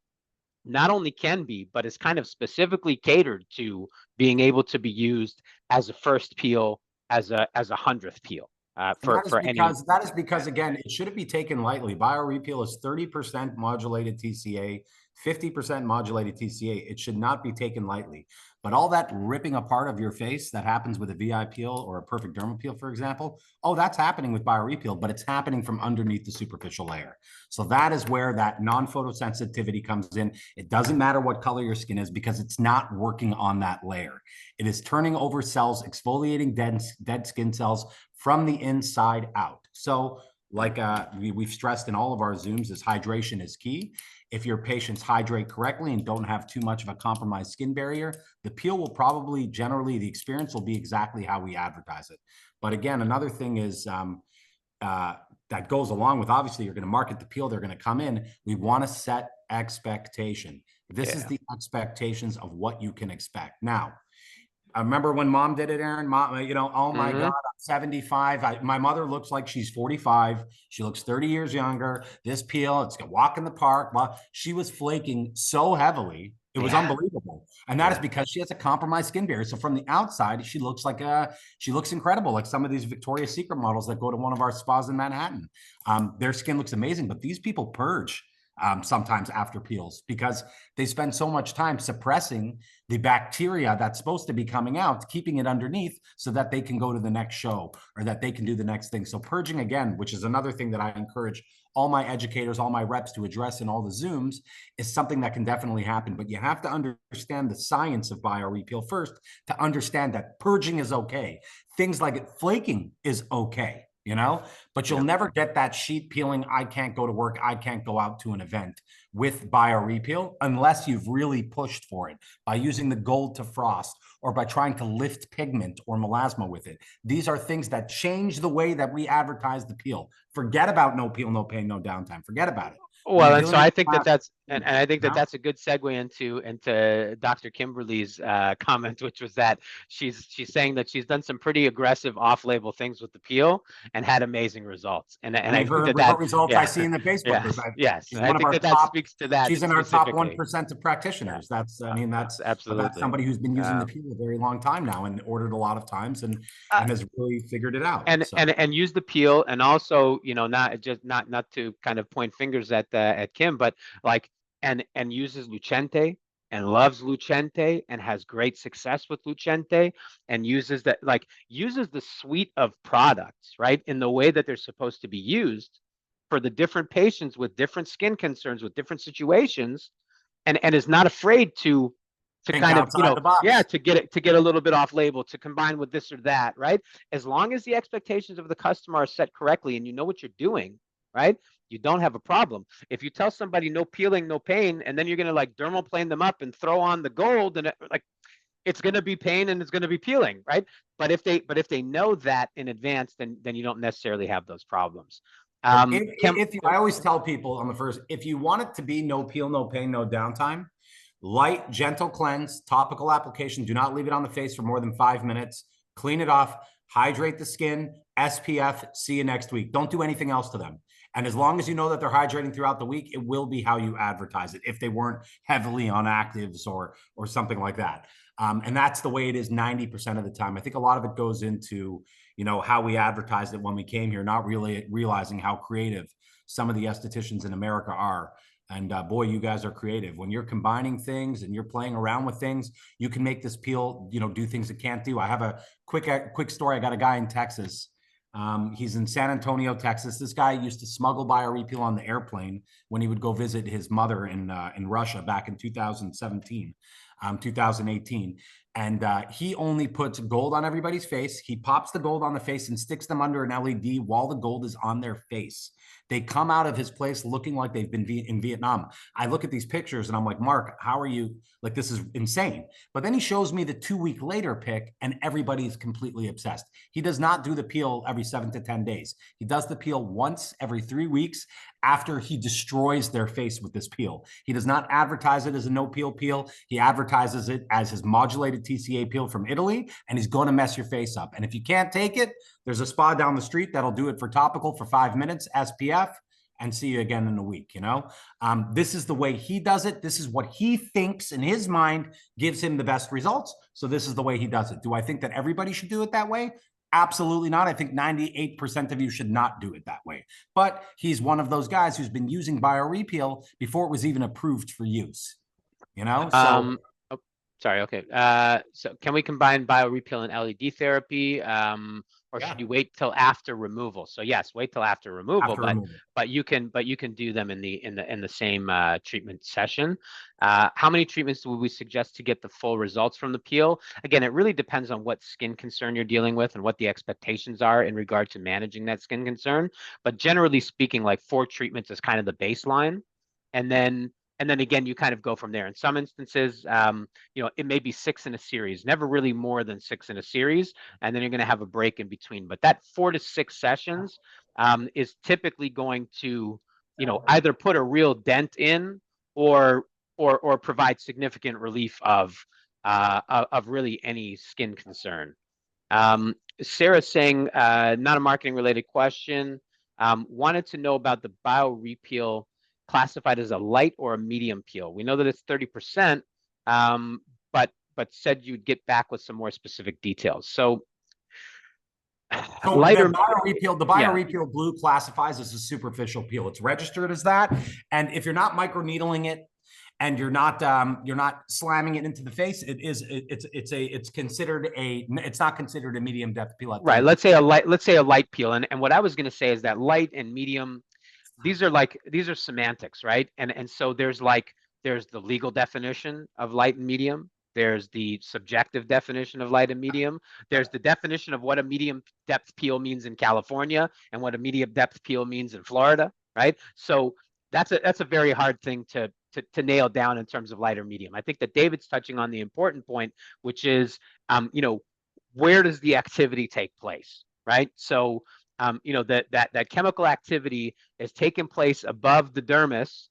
not only can be, but is kind of specifically catered to being able to be used as a first peel, as a 100th peel,
And
for any.
that is because again, it shouldn't be taken lightly. BioRePeel is 30% modulated TCA, 50% modulated TCA. It should not be taken lightly. But all that ripping apart of your face that happens with a VI peel or a perfect dermal peel, for example, oh, that's happening with BioRePeel, but it's happening from underneath the superficial layer. So that is where that non-photosensitivity comes in. It doesn't matter what color your skin is, because it's not working on that layer. It is turning over cells, exfoliating dead skin cells from the inside out. So like we've stressed in all of our Zooms, is hydration is key. If your patients hydrate correctly and don't have too much of a compromised skin barrier, the peel will probably, generally, the experience will be exactly how we advertise it. But again, another thing is that goes along with, obviously, you're going to market the peel, they're going to come in. We want to set expectation. This is
Yeah.
the expectations of what you can expect. Now, I remember when mom did it, Aaron. Mom, oh my God,
Mm-hmm.
I'm 75. My mother looks like she's 45. She looks 30 years younger. This peel, it's a walk in the park. Well, she was flaking so heavily. It was
Yeah.
unbelievable. And that is
Yeah.
because she has a compromised skin barrier. So from the outside, she looks incredible. Like some of these Victoria's Secret models that go to one of our spas in Manhattan. Their skin looks amazing, but these people purge sometimes after peels, because they spend so much time suppressing the bacteria that's supposed to be coming out, keeping it underneath so that they can go to the next show or that they can do the next thing. So purging, again, which is another thing that I encourage all my educators, all my reps to address in all the Zooms, is something that can definitely happen. But you have to understand the science of BioRePeel first to understand that purging is okay. Things like flaking is okay. But you'll
Yeah.
never get that sheet peeling. I can't go to work, I can't go out to an event with BioRePeel unless you've really pushed for it by using the gold to frost or by trying to lift pigment or melasma with it. These are things that change the way that we advertise the peel. Forget about no peel, no pain, no downtime. Forget about it. When
Well,
you're
and so
dealing with
I think that
melasma,
that's And I think that
know?
that's a good segue into Dr. Kimberly's comment, which was that she's saying that she's done some pretty aggressive off-label things with the peel and had amazing results. And
Any
I
of
think
her
that
results I
yeah,
see in the Facebook group.
yes.
She's
I
one of
think
our
that that
top.
speaks to that
She's in our top
specifically.
1% of
Yeah,
practitioners. That's
absolutely.
somebody who's been using the
Um,
peel a very long time now and ordered a lot of times
uh,
and has really figured it out.
and
So
and use the peel, and also, not to kind of point fingers at Kim, but like, and uses Lucente and loves Lucente and has great success with Lucente, and uses the suite of products, right, in the way that they're supposed to be used for the different patients with different skin concerns, with different situations, and is not afraid to
think
kind of,
outside the
yeah,
box.
to get a little bit off label, to combine with this or that, right? As long as the expectations of the customer are set correctly and you know what you're doing, right? You don't have a problem. If you tell somebody no peeling, no pain, and then you're gonna like dermal plane them up and throw on the gold, and like, it's going to be pain and it's going to be peeling, right? But if they know that in advance, then you don't necessarily have those problems. Kim,
I always tell people on the first, if you want it to be no peel, no pain, no downtime, light, gentle cleanse, topical application. Do not leave it on the face for more than 5 minutes. Clean it off, hydrate the skin, SPF. See you next week. Don't do anything else to them. And as long as you know that they're hydrating throughout the week, it will be how you advertise it if they weren't heavily on actives or something like that. And that's the way it is 90% of the time. I think a lot of it goes into, how we advertised it when we came here, not really realizing how creative some of the estheticians in America are. And boy, you guys are creative. When you're combining things and you're playing around with things, you can make this peel, do things it can't do. I have a quick story. I got a guy in Texas. He's in San Antonio, Texas. This guy used to smuggle BioRePeel on the airplane when he would go visit his mother in Russia back in 2017, 2018. And he only puts gold on everybody's face. He pops the gold on the face and sticks them under an LED while the gold is on their face. They come out of his place looking like they've been in Vietnam. I look at these pictures and I'm like, Mark, how are you? Like, this is insane. But then he shows me the 2 week later pic and everybody's completely obsessed. He does not do the peel every 7 to 10 days. He does the peel once every 3 weeks after he destroys their face with this peel. He does not advertise it as a no peel. He advertises it as his modulated TCA peel from Italy, and he's going to mess your face up. And if you can't take it, there's a spa down the street that'll do it for topical for 5 minutes, SPF, and see you again in a week. This is the way he does it. This is what he thinks in his mind gives him the best results. So this is the way he does it. Do I think that everybody should do it that way? Absolutely not. I think 98% of you should not do it that way. But he's one of those guys who's been using BioRePeel before it was even approved for use. So
oh, sorry. Okay. So can we combine BioRePeel and LED therapy? Or
yeah,
should you wait till after removal? So yes, wait till after removal,
after
but
removal.
you can do them in the same treatment session. How many treatments would we suggest to get the full results from the peel? Again, it really depends on what skin concern you're dealing with and what the expectations are in regard to managing that skin concern. But generally speaking, like 4 treatments is kind of the baseline, and then again, you kind of go from there. In some instances, it may be 6 in a series, never really more than 6 in a series, and then you're going to have a break in between. But that 4 to 6 sessions is typically going to, either put a real dent in, or provide significant relief of really any skin concern. Sarah's saying, not a marketing related question. Wanted to know about the BioRePeel classified as a light or a medium peel. We know that it's 30%, but said you'd get back with some more specific details. So
So
lighter,
the
yeah,
BioRePeel blue classifies as a superficial peel. It's registered as that. And if you're not microneedling it and you're not slamming it into the face, it's considered it's not considered a medium depth peel at
right.
30%.
Let's say a light peel. And what I was going to say is that light and medium, these are semantics, right? And so there's the legal definition of light and medium. There's the subjective definition of light and medium. There's the definition of what a medium depth peel means in California and what a medium depth peel means in Florida, right? So that's a very hard thing to nail down in terms of light or medium. I think that David's touching on the important point, which is, where does the activity take place, right? So that chemical activity is taking place above the dermis,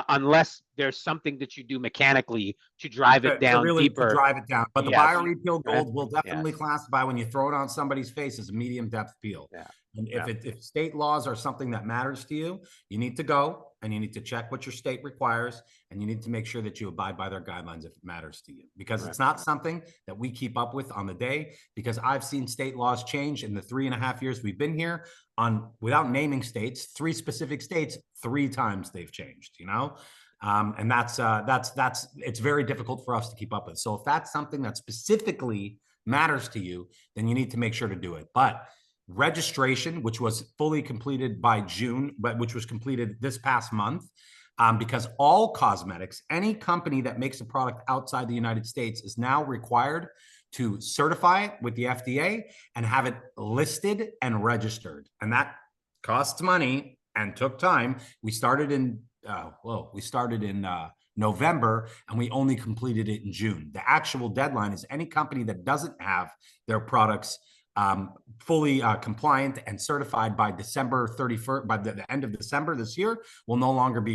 unless there's something that you do mechanically to drive it
To
down
really to
deeper.
drive it down. But the
Yes.
BioRePeel
Right?
Gold will
Yes.
definitely classify when you throw it on somebody's face as a medium depth peel.
Yeah.
And
Yeah.
if state laws are something that matters to you, you need to go and you need to check what your state requires, and you need to make sure that you abide by their guidelines if it matters to you, because
Right.
it's not something that we keep up with on the day. Because I've seen state laws change in the 3.5 years we've been here, on without naming states, 3 specific states, 3 times they've changed. And that's it's very difficult for us to keep up with. So if that's something that specifically matters to you, then you need to make sure to do it. But registration, which was fully completed by June, but which was completed this past month, because all cosmetics, any company that makes a product outside the United States is now required to certify it with the FDA and have it listed and registered. And that costs money and took time. We started in November, and we only completed it in June. The actual deadline is any company that doesn't have their products fully compliant and certified by December 31st, by the end of December this year, will no longer be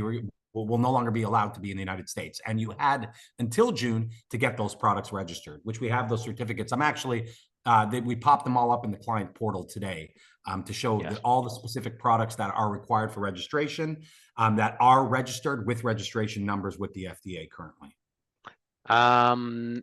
allowed to be in the United States. And you had until June to get those products registered, which we have those certificates. I'm actually we popped them all up in the client portal today to show
Yes.
all the specific products that are required for registration, that are registered with registration numbers with the FDA currently.
Um,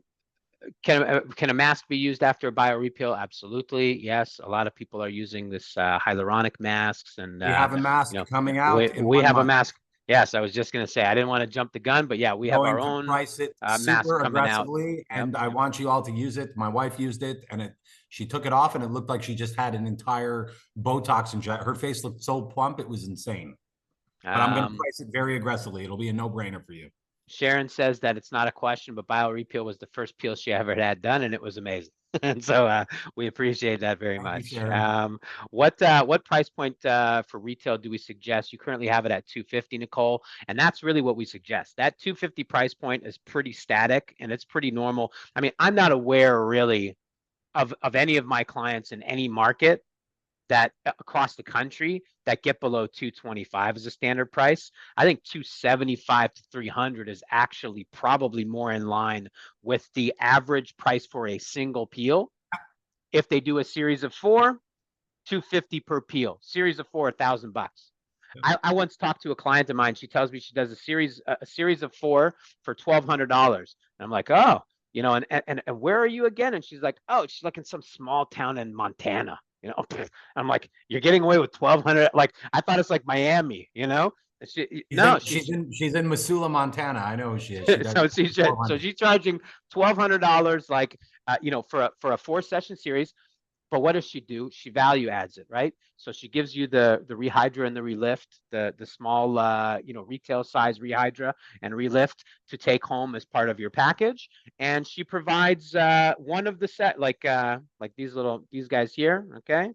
can a mask be used after a BioRePeel? Absolutely. Yes. A lot of people are using this hyaluronic masks, and
We have a mask coming out in
we
one
have a
month.
mask. Yes, I was just going to say, I didn't want to jump the gun, but yeah, we have
Going
our
to
own
price it
mask
super
coming out.
aggressively,
Yep.
and I want you all to use it. My wife used it, and she took it off, and it looked like she just had an entire Botox injection. Her face looked so plump, it was insane. But I'm going to
Um,
price it very aggressively. It'll be a no-brainer for you.
Sharon says that it's not a question, but BioRePeel was the first peel she ever had done, and it was amazing. And so we appreciate that very
Thank you,
much.
Sharon.
What price point for retail do we suggest? You currently have it at 250, Nicole, and that's really what we suggest. That 250 price point is pretty static and it's pretty normal. I mean, I'm not aware really of any of my clients in any market that across the country that get below 225 as a standard price. I think 275 to 300 is actually probably more in line with the average price for a single peel. If they do a series of 4, 250 per peel. Series of 4, $1,000. I once talked to a client of mine. She tells me she does a series of 4 for $1,200. And I'm like, oh, and where are you again? And she's like, oh, she's like in some small town in Montana. I'm like, you're getting away with 1,200. Like, I thought it's like Miami.
She's in Missoula, Montana. I know who she is. She does
So she's charging $1,200, like, for a 4 session series. But what does she do? She value adds it, right? So she gives you the rehydra and the relift, the small retail size rehydra and relift to take home as part of your package, and she provides one of the set, like these guys here, okay,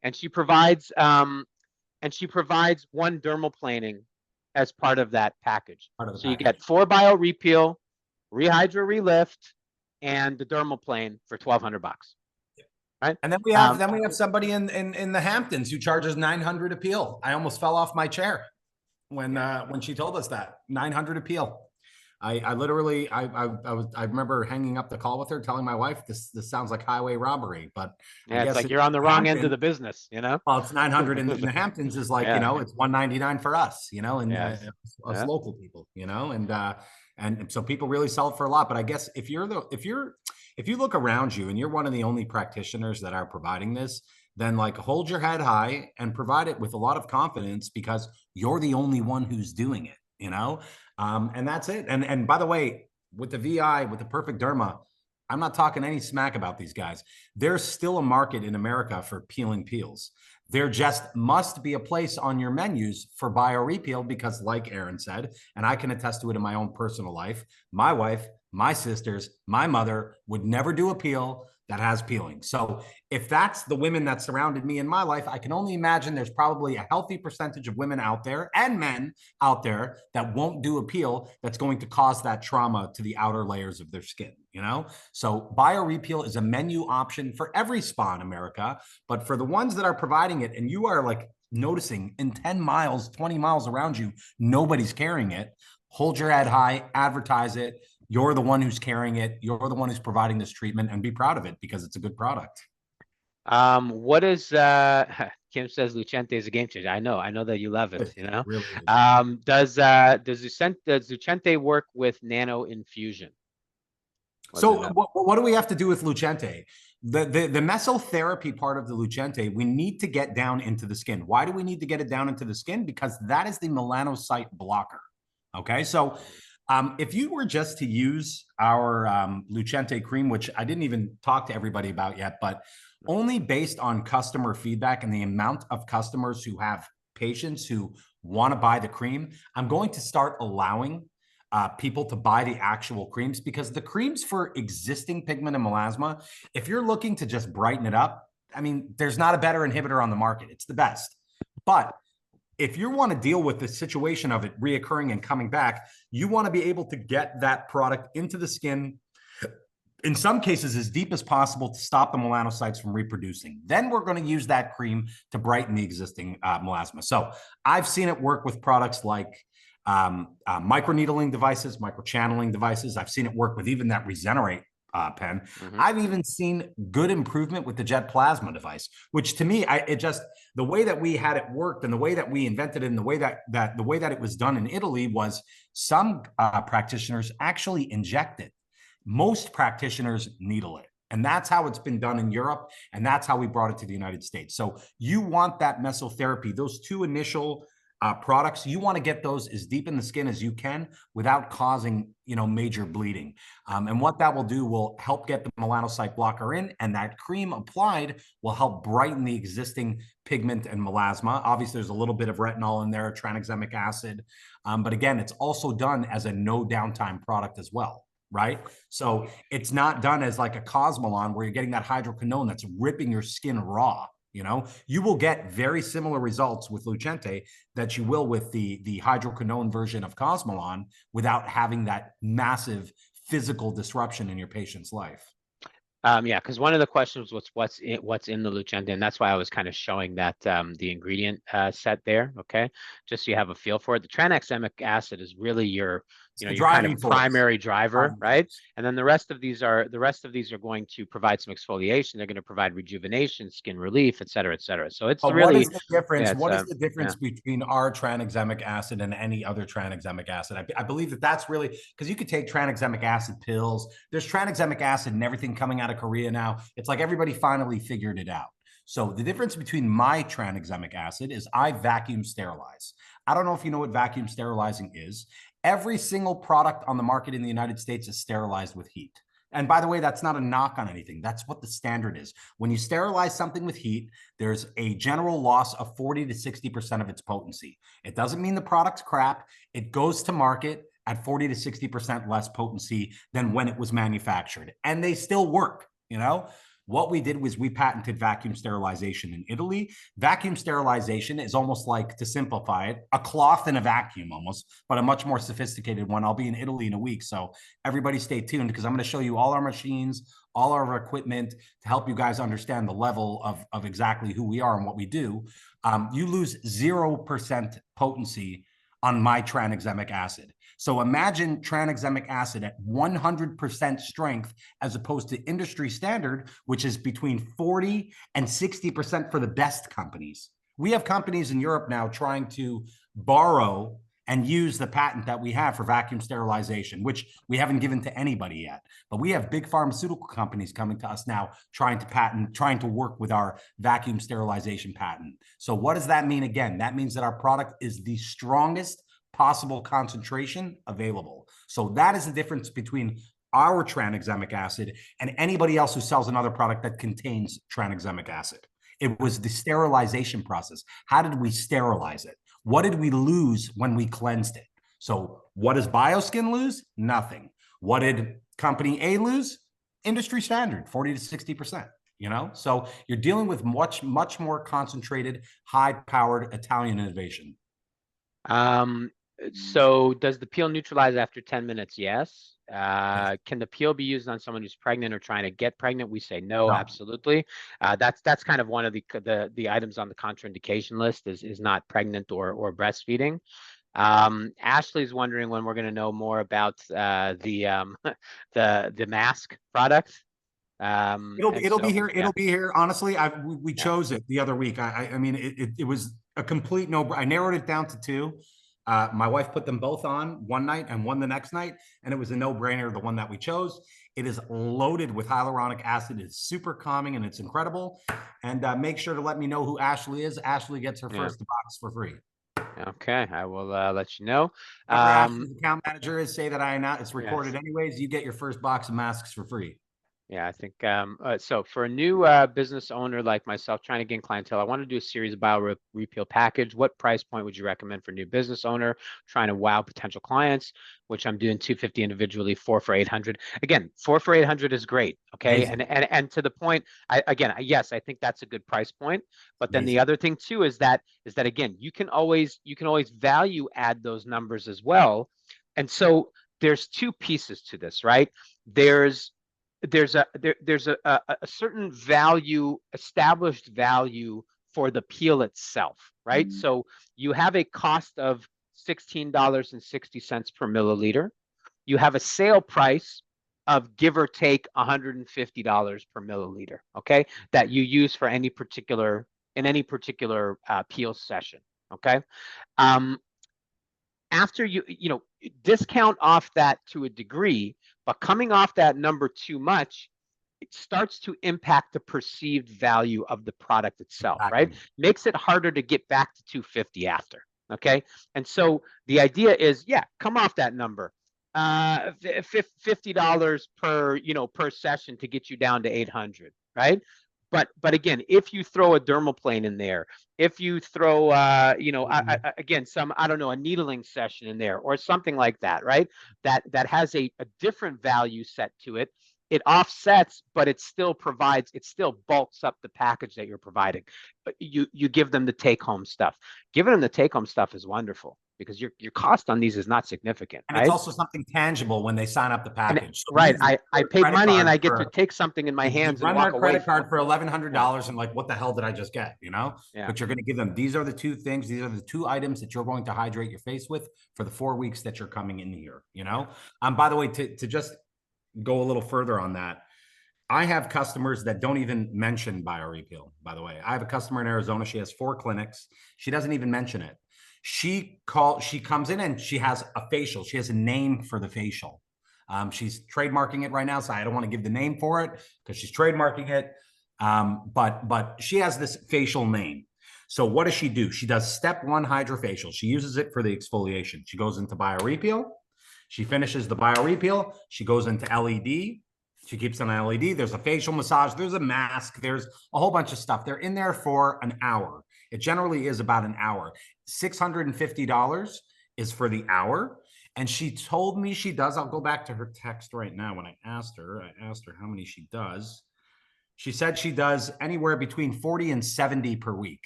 and she provides one dermal planing as part of that package.
part of the
So you
package.
get 4 BioRePeel, rehydra relift, and the dermal plane for $1,200. Right.
And then we have somebody in the Hamptons who charges 900 a peel. I almost fell off my chair when she told us that 900 a peel. I literally I remember hanging up the call with her, telling my wife this sounds like highway robbery, but
Yeah, it's like you're on the wrong end of the business,
Well, it's 900 in the Hamptons is like,
Yeah.
it's 199 for us, and
Yes.
us
Yeah.
local people, and so people really sell it for a lot. But I guess if you look around you and you're one of the only practitioners that are providing this, then like hold your head high and provide it with a lot of confidence, because you're the only one who's doing it, and that's it. And by the way, with the VI, with the Perfect Derma, I'm not talking any smack about these guys. There's still a market in America for peeling peels. There just must be a place on your menus for BioRePeel, because like Aaron said, and I can attest to it in my own personal life, my wife, my sisters, my mother would never do a peel that has peeling. So if that's the women that surrounded me in my life, I can only imagine there's probably a healthy percentage of women out there and men out there that won't do a peel that's going to cause that trauma to the outer layers of their skin, you know? So BioRePeel is a menu option for every spa in America, but for the ones that are providing it, and you are like noticing in 10 miles, 20 miles around you, nobody's carrying it, hold your head high, advertise it. You're the one who's carrying it. You're the one who's providing this treatment, and be proud of it because it's a good product.
What is Kim says Lucente is a game changer. I know that you love it,
It
you know.
really is.
Does Lucente work with nano infusion? What is
So
that?
what do we have to do with Lucente? The mesotherapy part of the Lucente, we need to get down into the skin. Why do we need to get it down into the skin? Because that is the melanocyte blocker. Okay, so if you were just to use our Lucente cream, which I didn't even talk to everybody about yet, but only based on customer feedback and the amount of customers who have patients who want to buy the cream, I'm going to start allowing people to buy the actual creams, because the creams for existing pigment and melasma, if you're looking to just brighten it up, I mean, there's not a better inhibitor on the market. It's the best. But if you want to deal with the situation of it reoccurring and coming back, you want to be able to get that product into the skin, in some cases as deep as possible, to stop the melanocytes from reproducing. Then we're going to use that cream to brighten the existing melasma. So I've seen it work with products like microneedling devices, microchanneling devices. I've seen it work with even that Regenerate pen.
Mm-hmm.
I've even seen good improvement with the Jet Plasma device, which to me, the way that we had it worked and the way that we invented it and the way that it was done in Italy was some practitioners actually inject it. Most practitioners needle it. And that's how it's been done in Europe. And that's how we brought it to the United States. So you want that mesotherapy, those two initial products, you want to get those as deep in the skin as you can without causing, major bleeding. And what that will do will help get the melanocyte blocker in, and that cream applied will help brighten the existing pigment and melasma. Obviously, there's a little bit of retinol in there, tranexamic acid. But again, it's also done as a no downtime product as well. Right. So it's not done as like a Cosmolon where you're getting that hydroquinone that's ripping your skin raw. You will get very similar results with Lucente that you will with the hydroquinone version of Cosmolon without having that massive physical disruption in your patient's life.
Yeah, because one of the questions was what's in the Lucente, and that's why I was kind of showing that the ingredient set there. Okay, just so you have a feel for it. The tranexamic acid is really your
It's the
your kind of
driving force.
primary driver,
Driving
right?
force.
And then the rest of these are going to provide some exfoliation. They're going to provide rejuvenation, skin relief, et cetera, et cetera. So it's
But what is
really,
the
yeah,
difference?
it's
What is the
yeah.
difference between our tranexamic acid and any other tranexamic acid? I believe that that's really because you could take tranexamic acid pills. There's tranexamic acid and everything coming out of Korea now. It's like everybody finally figured it out. So the difference between my tranexamic acid is I vacuum sterilize. I don't know if you know what vacuum sterilizing is. Every single product on the market in the United States is sterilized with heat. And by the way, that's not a knock on anything. That's what the standard is. When you sterilize something with heat, there's a general loss of 40 to 60% of its potency. It doesn't mean the product's crap. It goes to market at 40 to 60% less potency than when it was manufactured. And they still work. What we did was we patented vacuum sterilization in Italy. Vacuum sterilization is almost like, to simplify it, a cloth in a vacuum almost, but a much more sophisticated one. I'll be in Italy in a week. So everybody stay tuned because I'm going to show you all our machines, all our equipment to help you guys understand the level of exactly who we are and what we do. You lose 0% potency on my tranexamic acid. So imagine tranexamic acid at 100% strength as opposed to industry standard, which is between 40 and 60% for the best companies. We have companies in Europe now trying to borrow and use the patent that we have for vacuum sterilization, which we haven't given to anybody yet. But we have big pharmaceutical companies coming to us now trying to work with our vacuum sterilization patent. So what does that mean? Again, that means that our product is the strongest possible concentration available. So that is the difference between our tranexamic acid and anybody else who sells another product that contains tranexamic acid. It was the sterilization process. How did we sterilize it? What did we lose when we cleansed it? So what does Bioskin lose? Nothing. What did company A lose? industry standard, 40 to 60%. So you're dealing with much more concentrated, high powered Italian innovation.
Um, so does the peel neutralize after 10 minutes? Yes.
Yes.
Can the peel be used on someone who's pregnant or trying to get pregnant? We say no,
No.
absolutely. That's kind of one of the items on the contraindication list is not pregnant or breastfeeding. Ashley's wondering when we're going to know more about the the mask product. And
It'll be
so
here.
yeah,
It'll be here. Honestly, we
yeah,
chose it the other week. I mean, it was a complete no. I narrowed it down to two. My wife put them both on one night and one the next night, and it was a no-brainer. The one that we chose. It is loaded with hyaluronic acid. It's super calming and it's incredible. And make sure to let me know who Ashley is. Ashley gets her
yeah.
first box for free.
Okay, I will let you know.
Whoever
Um,
Ashley's account manager is, say that I announced. It's recorded
yes.
anyways. You get your first box of masks for free.
Yeah, I think so for a new business owner like myself trying to gain clientele, I want to do a series of repeal package. What price point would you recommend for a new business owner trying to wow potential clients, which I'm doing 250 individually, four for 800. Again, four for 800 is great. Okay.
Amazing,
And to the point, yes, I think that's a good price point. But then the
amazing.
other thing too is that again, you can always value add those numbers as well. And so there's two pieces to this, right? There's there's a certain value, established value for the peel itself, right? So you have a cost of $16.60 per milliliter. You have a sale price of give or take $150 per milliliter, okay? That you use for any particular peel session, okay? Um, After you discount off that to a degree, but coming off that number too much, it starts to impact the perceived value of the product itself, right?
Exactly.
Makes it harder to get back to 250 after. Okay. And so the idea is, yeah, come off that number. $50 per session to get you down to 800, right? But again, if you throw a dermaplane in there, if you throw again some, I don't know, a needling session in there or something like that, right? That has a different value set to it. It offsets, but it still bulks up the package that you're providing. But you give them the take home stuff. Giving them the take home stuff is wonderful because your cost on these is not significant,
And it's
right?
also something tangible when they sign up the
And
package. So
right,
you
I
run their
paid
credit
money and
card
I get to
for
take something in my
you
hands and
run
walk
their
away
credit
from.
card for eleven hundred
Yeah,
dollars and like, what the hell did I just get?
yeah.
But you're going to give them, these are the two things, these are the two items that you're going to hydrate your face with for the 4 weeks that you're coming in here. By the way, to just go a little further on that, I have customers that don't even mention BioRePeel, by the way. I have a customer in Arizona. She has 4 clinics. She doesn't even mention it. She comes in and she has a facial. She has a name for the facial. She's trademarking it right now, so I don't want to give the name for it because she's trademarking it. But she has this facial name. So what does she do? She does step one hydrofacial. She uses it for the exfoliation. She goes into BioRePeel. She finishes the BioRePeel. She goes into LED. She keeps on LED. There's a facial massage. There's a mask. There's a whole bunch of stuff. They're in there for an hour. It generally is about an hour. $650 is for the hour. And she told me she does. I'll go back to her text right now. When I asked her how many she does. She said she does anywhere between 40 and 70 per week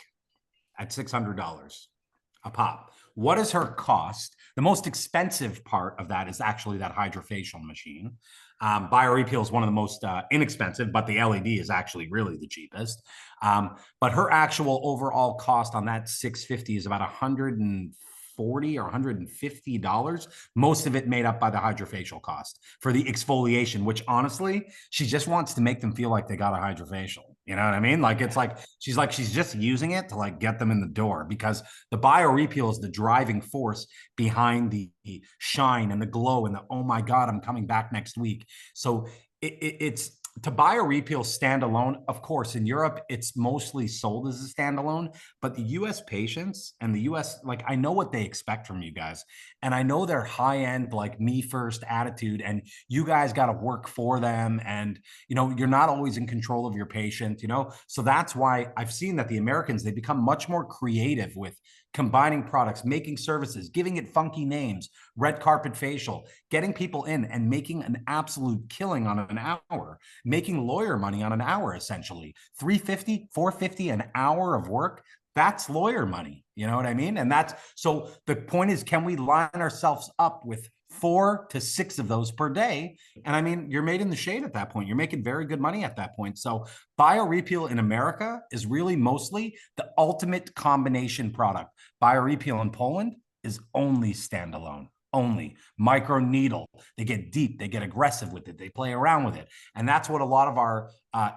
at $600 a pop. What is her cost? The most expensive part of that is actually that hydrofacial machine. BioRePeel is one of the most inexpensive, but the LED is actually really the cheapest. But her actual overall cost on that 650 is about 140 or $150. Most of it made up by the hydrofacial cost for the exfoliation, which honestly, she just wants to make them feel like they got a hydrofacial. You know what I mean? It's like she's just using it to like get them in the door because the BioRePeel is the driving force behind the shine and the glow and the, oh my God, I'm coming back next week. So it's to BioRePeel standalone. Of course, in Europe, it's mostly sold as a standalone, but the US patients and the US, like, I know what they expect from you guys. And I know their high end, like me first attitude, and you guys got to work for them. And, you're not always in control of your patient. So that's why I've seen that the Americans, they become much more creative with combining products, making services, giving it funky names, red carpet facial, getting people in and making an absolute killing on an hour, making lawyer money on an hour, essentially 350, 450 an hour of work. That's lawyer money. You know what I mean? And that's, so the point is, can we line ourselves up with 4 to 6 of those per day? And I mean, you're made in the shade at that point. You're making very good money at that point. So BioRePeel in America is really mostly the ultimate combination product. BioRePeel in Poland is only standalone, only micro needle. They get deep, they get aggressive with it, they play around with it. And that's what a lot of our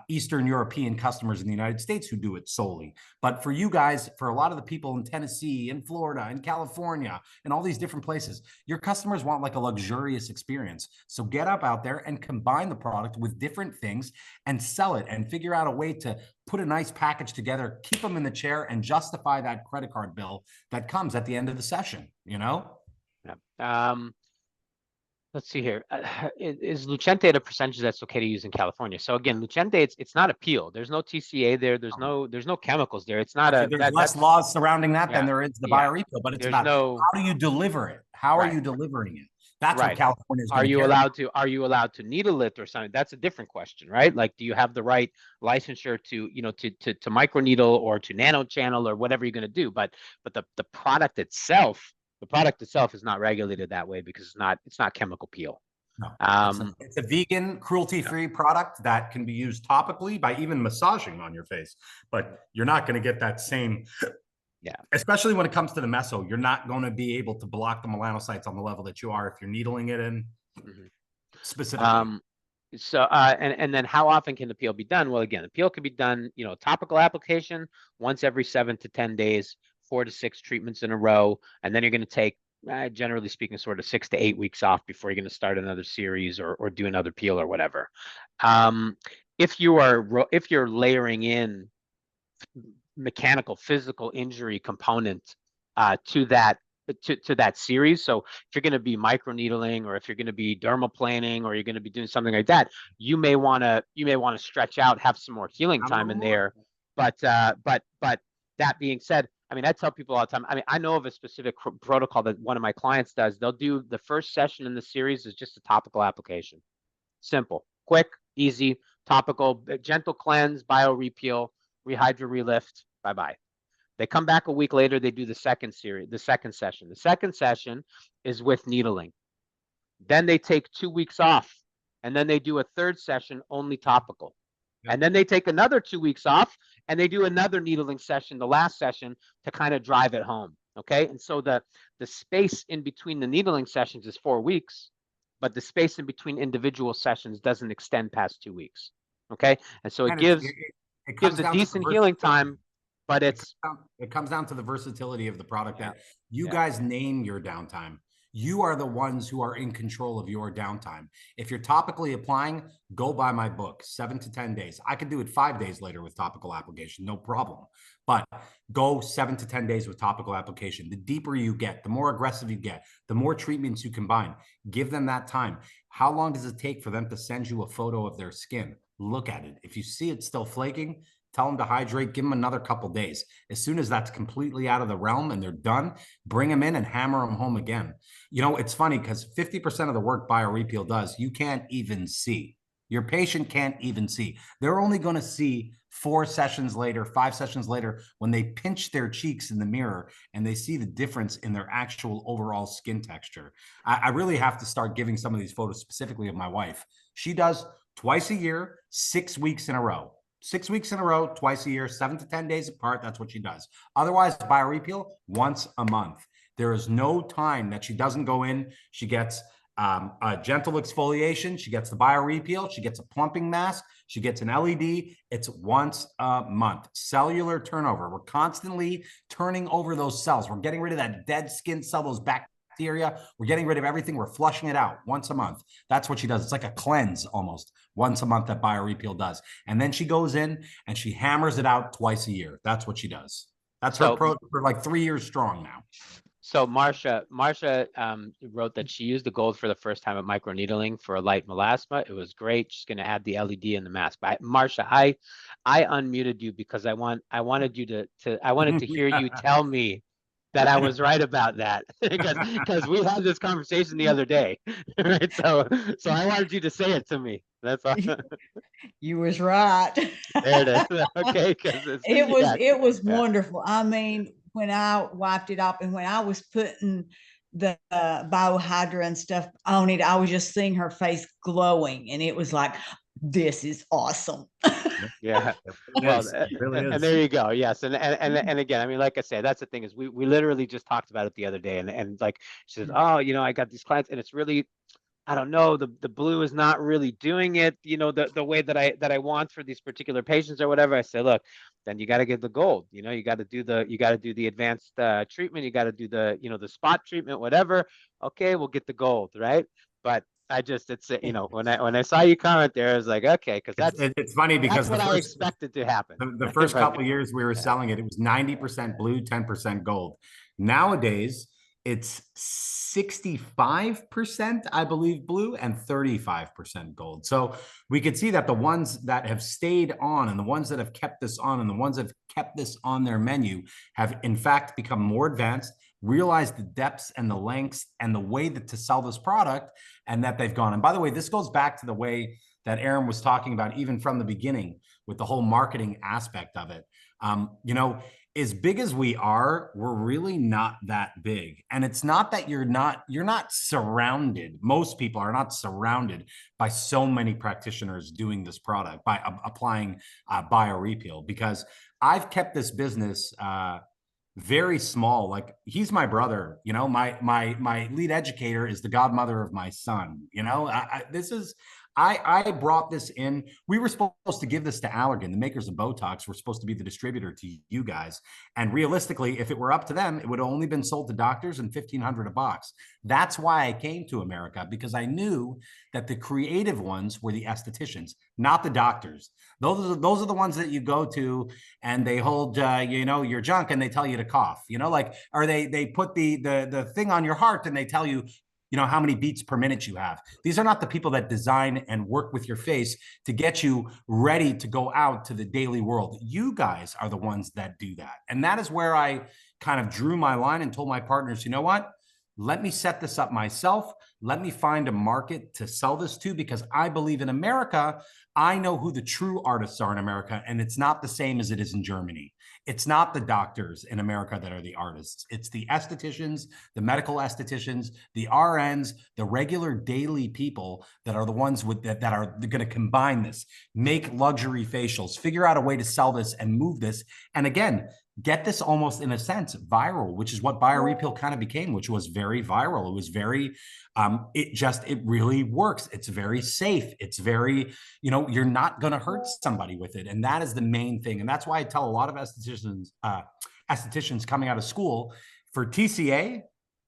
Eastern European customers in the United States who do it solely. But for you guys, for a lot of the people in Tennessee, in Florida, in California, and all these different places, your customers want like a luxurious experience. So get up out there and combine the product with different things and sell it and figure out a way to put a nice package together, keep them in the chair, and justify that credit card bill that comes at the end of the session, you know?
Yeah. Let's see here. Is Lucente at a percentage that's okay to use in California? So again, Lucente, it's not a peel. There's no TCA there. There's no chemicals there. It's not
Actually,
a
there's less
that's
laws surrounding that than
yeah,
there is the
yeah.
BioRePeel, but it's
There's
about
no
how do you deliver it? How are
right,
you delivering it? That's what
right.
California is going to care about.
Are you allowed to needle it or something? That's a different question, right? Like, do you have the right licensure to, to microneedle or to nano channel or whatever you're going to do? But the product itself is not regulated that way because it's not chemical peel.
No,
Um,
it's a vegan, cruelty-free product that can be used topically by even massaging on your face, but you're not going to get that same,
yeah.
especially when it comes to the meso. You're not going to be able to block the melanocytes on the level that you are if you're needling it in
Mhm.
specifically.
Um, so and then how often can the peel be done? Well, again, the peel can be done, topical application once every 7 to 10 days, 4 to 6 treatments in a row, and then you're going to take, generally speaking, sort of 6 to 8 weeks off before you're going to start another series or do another peel or whatever. Um, if you're layering in mechanical physical injury component to that series. So if you're going to be microneedling or if you're going to be dermaplaning or you're going to be doing something like that, you may want to stretch out, have some more healing
I'm a
time
little
in
more.
there. But that being said, I mean, I tell people all the time. I mean, I know of a specific protocol that one of my clients does. They'll do the first session in the series is just a topical application. Simple, quick, easy, topical, gentle cleanse, BioRePeel, rehydra, relift, bye-bye. They come back a week later, they do the second series, the second session. The second session is with needling. Then they take 2 weeks off, and then they do a third session only topical.
Yep.
And then they take another 2 weeks off, and they do another needling session, the last session, to kind of drive it home. Okay. And so the space in between the needling sessions is 4 weeks, but the space in between individual sessions doesn't extend past 2 weeks. Okay. And so it
And it's, it
gives
comes
a
down to the
decent healing
versatility.
time, but it's
It comes down to the versatility of the product
yeah,
that you
yeah.
guys name your downtime. You are the ones who are in control of your downtime. If you're topically applying, go buy my book, 7 to 10 days. I could do it 5 days later with topical application, no problem. But go 7 to 10 days with topical application. The deeper you get, the more aggressive you get, the more treatments you combine. Give them that time. How long does it take for them to send you a photo of their skin? Look at it. If you see it still flaking, tell them to hydrate, give them another couple days. As soon as that's completely out of the realm and they're done, bring them in and hammer them home again. You know, it's funny because 50% of the work BioRePeel does, you can't even see. Your patient can't even see. They're only going to see 4 sessions later, 5 sessions later, when they pinch their cheeks in the mirror and they see the difference in their actual overall skin texture. I really have to start giving some of these photos specifically of my wife. She does twice a year, 6 weeks in a row. 6 weeks in a row, twice a year, 7 to 10 days apart. That's what she does. Otherwise, BioRePeel once a month. There is no time that she doesn't go in. She gets a gentle exfoliation. She gets the BioRePeel. She gets a plumping mask. She gets an LED. It's once a month. Cellular turnover. We're constantly turning over those cells. We're getting rid of that dead skin cell, those bacteria. We're getting rid of everything. We're flushing it out once a month. That's what she does. It's like a cleanse almost once a month that BioRePeel does. And then she goes in and she hammers it out twice a year. That's what she does. That's her
So
approach for like 3 years strong now.
So Marsha wrote that she used the gold for the first time at microneedling for a light melasma. It was great. She's going to add the LED in the mask. But Marsha, I unmuted you because I wanted you to I wanted to hear you tell me that I was right about that because we had this conversation the other day, right? So I wanted you to say it to me. That's all.
You was right.
There it is. Okay, because it's yeah,
It was
yeah,
wonderful. I mean, when I wiped it off and when I was putting the biohydra and stuff on it, I was just seeing her face glowing, and it was like, this is awesome.
yeah.
It really
Well,
is. It really
and
is.
there you go. Yes, and again, I mean, like I say, that's the thing is we literally just talked about it the other day, and like she says, oh, I got these clients, and it's really I don't know, the blue is not really doing it, the way that I want for these particular patients or whatever. I say, look, then you got to get the gold. You got to do the advanced treatment. You got to do the spot treatment, whatever. Okay, we'll get the gold, right? But I just it's when I saw you comment there, I was like, okay, because
It's funny
that's
because
what I expected to happen.
the first
But
couple of years we were
yeah,
selling it, it was 90% blue, 10% gold. Nowadays, it's 65%, I believe, blue and 35% gold. So we could see that the ones that have stayed on and the ones that have kept this on and the ones that have kept this on their menu have in fact become more advanced, realized the depths and the lengths and the way that to sell this product, and that they've gone. And by the way, this goes back to the way that Aaron was talking about, even from the beginning, with the whole marketing aspect of it. As big as we are, we're really not that big. And it's not that you're not surrounded. Most people are not surrounded by so many practitioners doing this product by applying BioRePeel, because I've kept this business very small. Like, he's my brother, my lead educator is the godmother of my son. I brought this in. We were supposed to give this to Allergan, the makers of Botox. We're supposed to be the distributor to you guys. And realistically, if it were up to them, it would have only been sold to doctors and $1,500 a box. That's why I came to America, because I knew that the creative ones were the estheticians, not the doctors. Those are the ones that you go to and they hold your junk and they tell you to cough, or they put the thing on your heart and they tell you how many beats per minute you have. These are not the people that design and work with your face to get you ready to go out to the daily world. You guys are the ones that do that. And that is where I kind of drew my line and told my partners, you know what? Let me set this up myself. Let me find a market to sell this to, because I believe in America. I know who the true artists are in America, and it's not the same as it is in Germany. It's not the doctors in America that are the artists. It's the estheticians, the medical estheticians, the RNs, the regular daily people that are the ones that are going to combine this, make luxury facials, figure out a way to sell this and move this. And again, get this almost in a sense viral, which is what BioRePeel kind of became, which was very viral. It was very, it really works. It's very safe. It's very, you're not going to hurt somebody with it. And that is the main thing. And that's why I tell a lot of estheticians coming out of school, for TCA,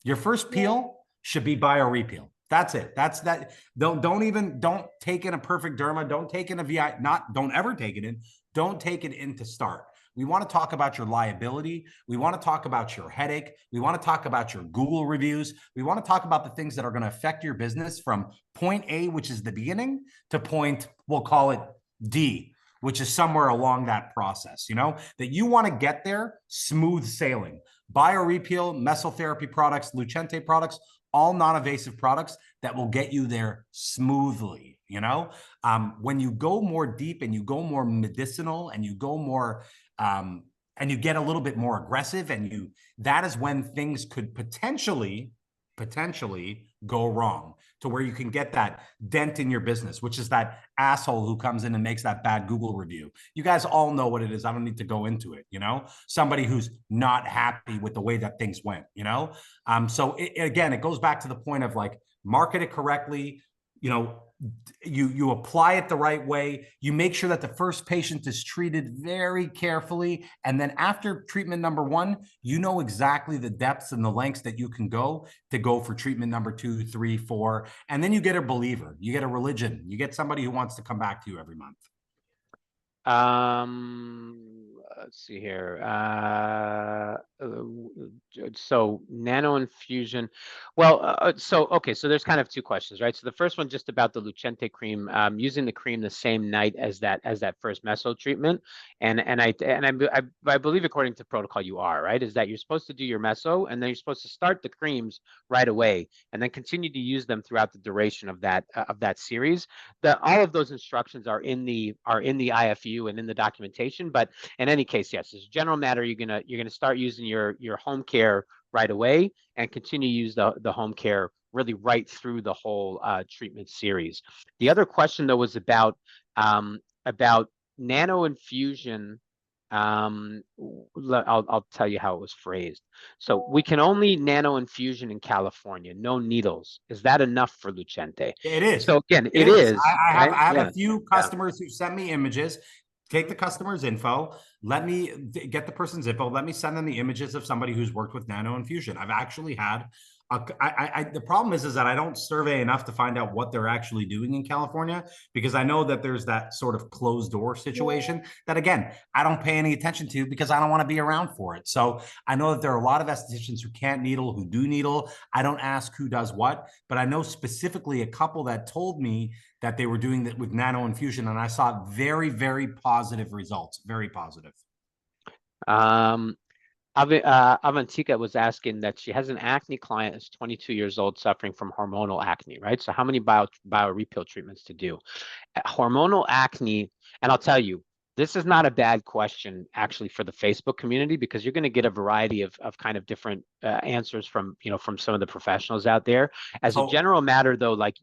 your first peel should be BioRePeel. That's it. That's that. Don't take in a perfect derma. Don't take in a VI. Don't ever take it in. Don't take it in to start. We want to talk about your liability. We want to talk about your headache. We want to talk about your Google reviews. We want to talk about the things that are going to affect your business from point A, which is the beginning, to point, we'll call it D, which is somewhere along that process, that you want to get there smooth sailing. BioRePeel, mesotherapy products, Lucente products, all non-invasive products that will get you there smoothly. When you go more deep and you go more medicinal and you go more and you get a little bit more aggressive, and that is when things could potentially go wrong, to where you can get that dent in your business, which is that asshole who comes in and makes that bad Google review. You guys all know what it is. I don't need to go into it. Somebody who's not happy with the way that things went. So again, it goes back to the point of, like, market it correctly. You apply it the right way. You make sure that the first patient is treated very carefully. And then after treatment number 1, you know exactly the depths and the lengths that you can go for treatment number 2, 3, 4. And then you get a believer, you get a religion, you get somebody who wants to come back to you every month.
let's see here. So nano infusion. Well, okay, so there's kind of two questions, right? So the first one just about the Lucente cream, using the cream the same night as that first meso treatment, I believe according to protocol you are, right? Is that you're supposed to do your meso and then you're supposed to start the creams right away and then continue to use them throughout the duration of that series. All of those instructions are in the IFU and in the documentation. But in any case, yes, as a general matter, you're gonna start using your home care right away and continue to use the home care really right through the whole treatment series. The other question though was about nano infusion. I'll tell you how it was phrased. So we can only nano infusion in California, no needles. Is that enough for Lucente?
It is.
So again,
It
it
is.
is,
I have
right?
I have
Yeah.
a few
Yeah.
customers who send me images. Take the customer's info. Let me get the person's info. Let me send them the images of somebody who's worked with nano infusion. I've actually had the problem is that I don't survey enough to find out what they're actually doing in California, because I know that there's that sort of closed door situation that, again, I don't pay any attention to because I don't want to be around for it. So I know that there are a lot of estheticians who can't needle, who do needle. I don't ask who does what, but I know specifically a couple that told me that they were doing that with nano infusion, and I saw very, very positive results. Very positive.
Um, Avantika was asking that she has an acne client who's 22 years old suffering from hormonal acne, right? So how many BioRePeel treatments to do? Hormonal acne, and I'll tell you, this is not a bad question actually for the Facebook community, because you're going to get a variety of kind of different answers from from some of the professionals out there. As a general matter, though, like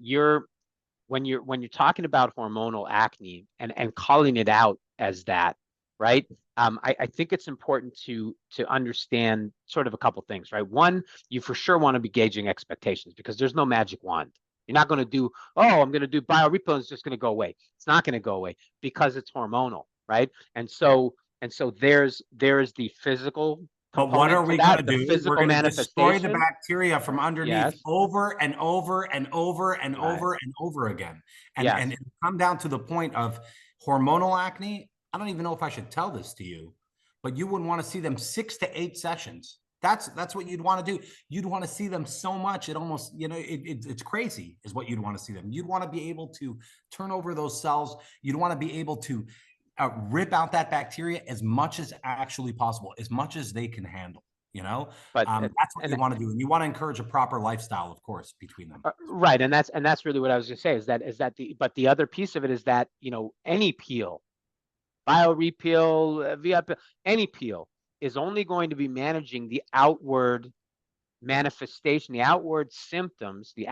when you're talking about hormonal acne and calling it out as that, right? I think it's important to understand sort of a couple things, right? One, you for sure want to be gauging expectations, because there's no magic wand. You're not going to do, oh, I'm going to do BioRePeel and it's just going to go away. It's not going to go away because it's hormonal, right? And so there's the physical
But what
component
are
to
we going
that,
to
the
do? We're
physical
going to destroy the
manifestation.
bacteria from underneath
Yes.
over and over and over and
Right.
over and over again.
Yes.
And come down to the point of hormonal acne. I don't even know if I should tell this to you, but you wouldn't want to see them 6 to 8 sessions. That's what you'd want to do. You'd want to see them so much. It almost, it's crazy is what you'd want to see them. You'd want to be able to turn over those cells. You'd want to be able to rip out that bacteria as much as actually possible, as much as they can handle.
But
That's what you want to do, and you want to encourage a proper lifestyle, of course, between them.
Right, and that's really what I was going to say. The other piece of it is that any peel, BioRePeel, via any peel is only going to be managing the outward manifestation, the outward symptoms, the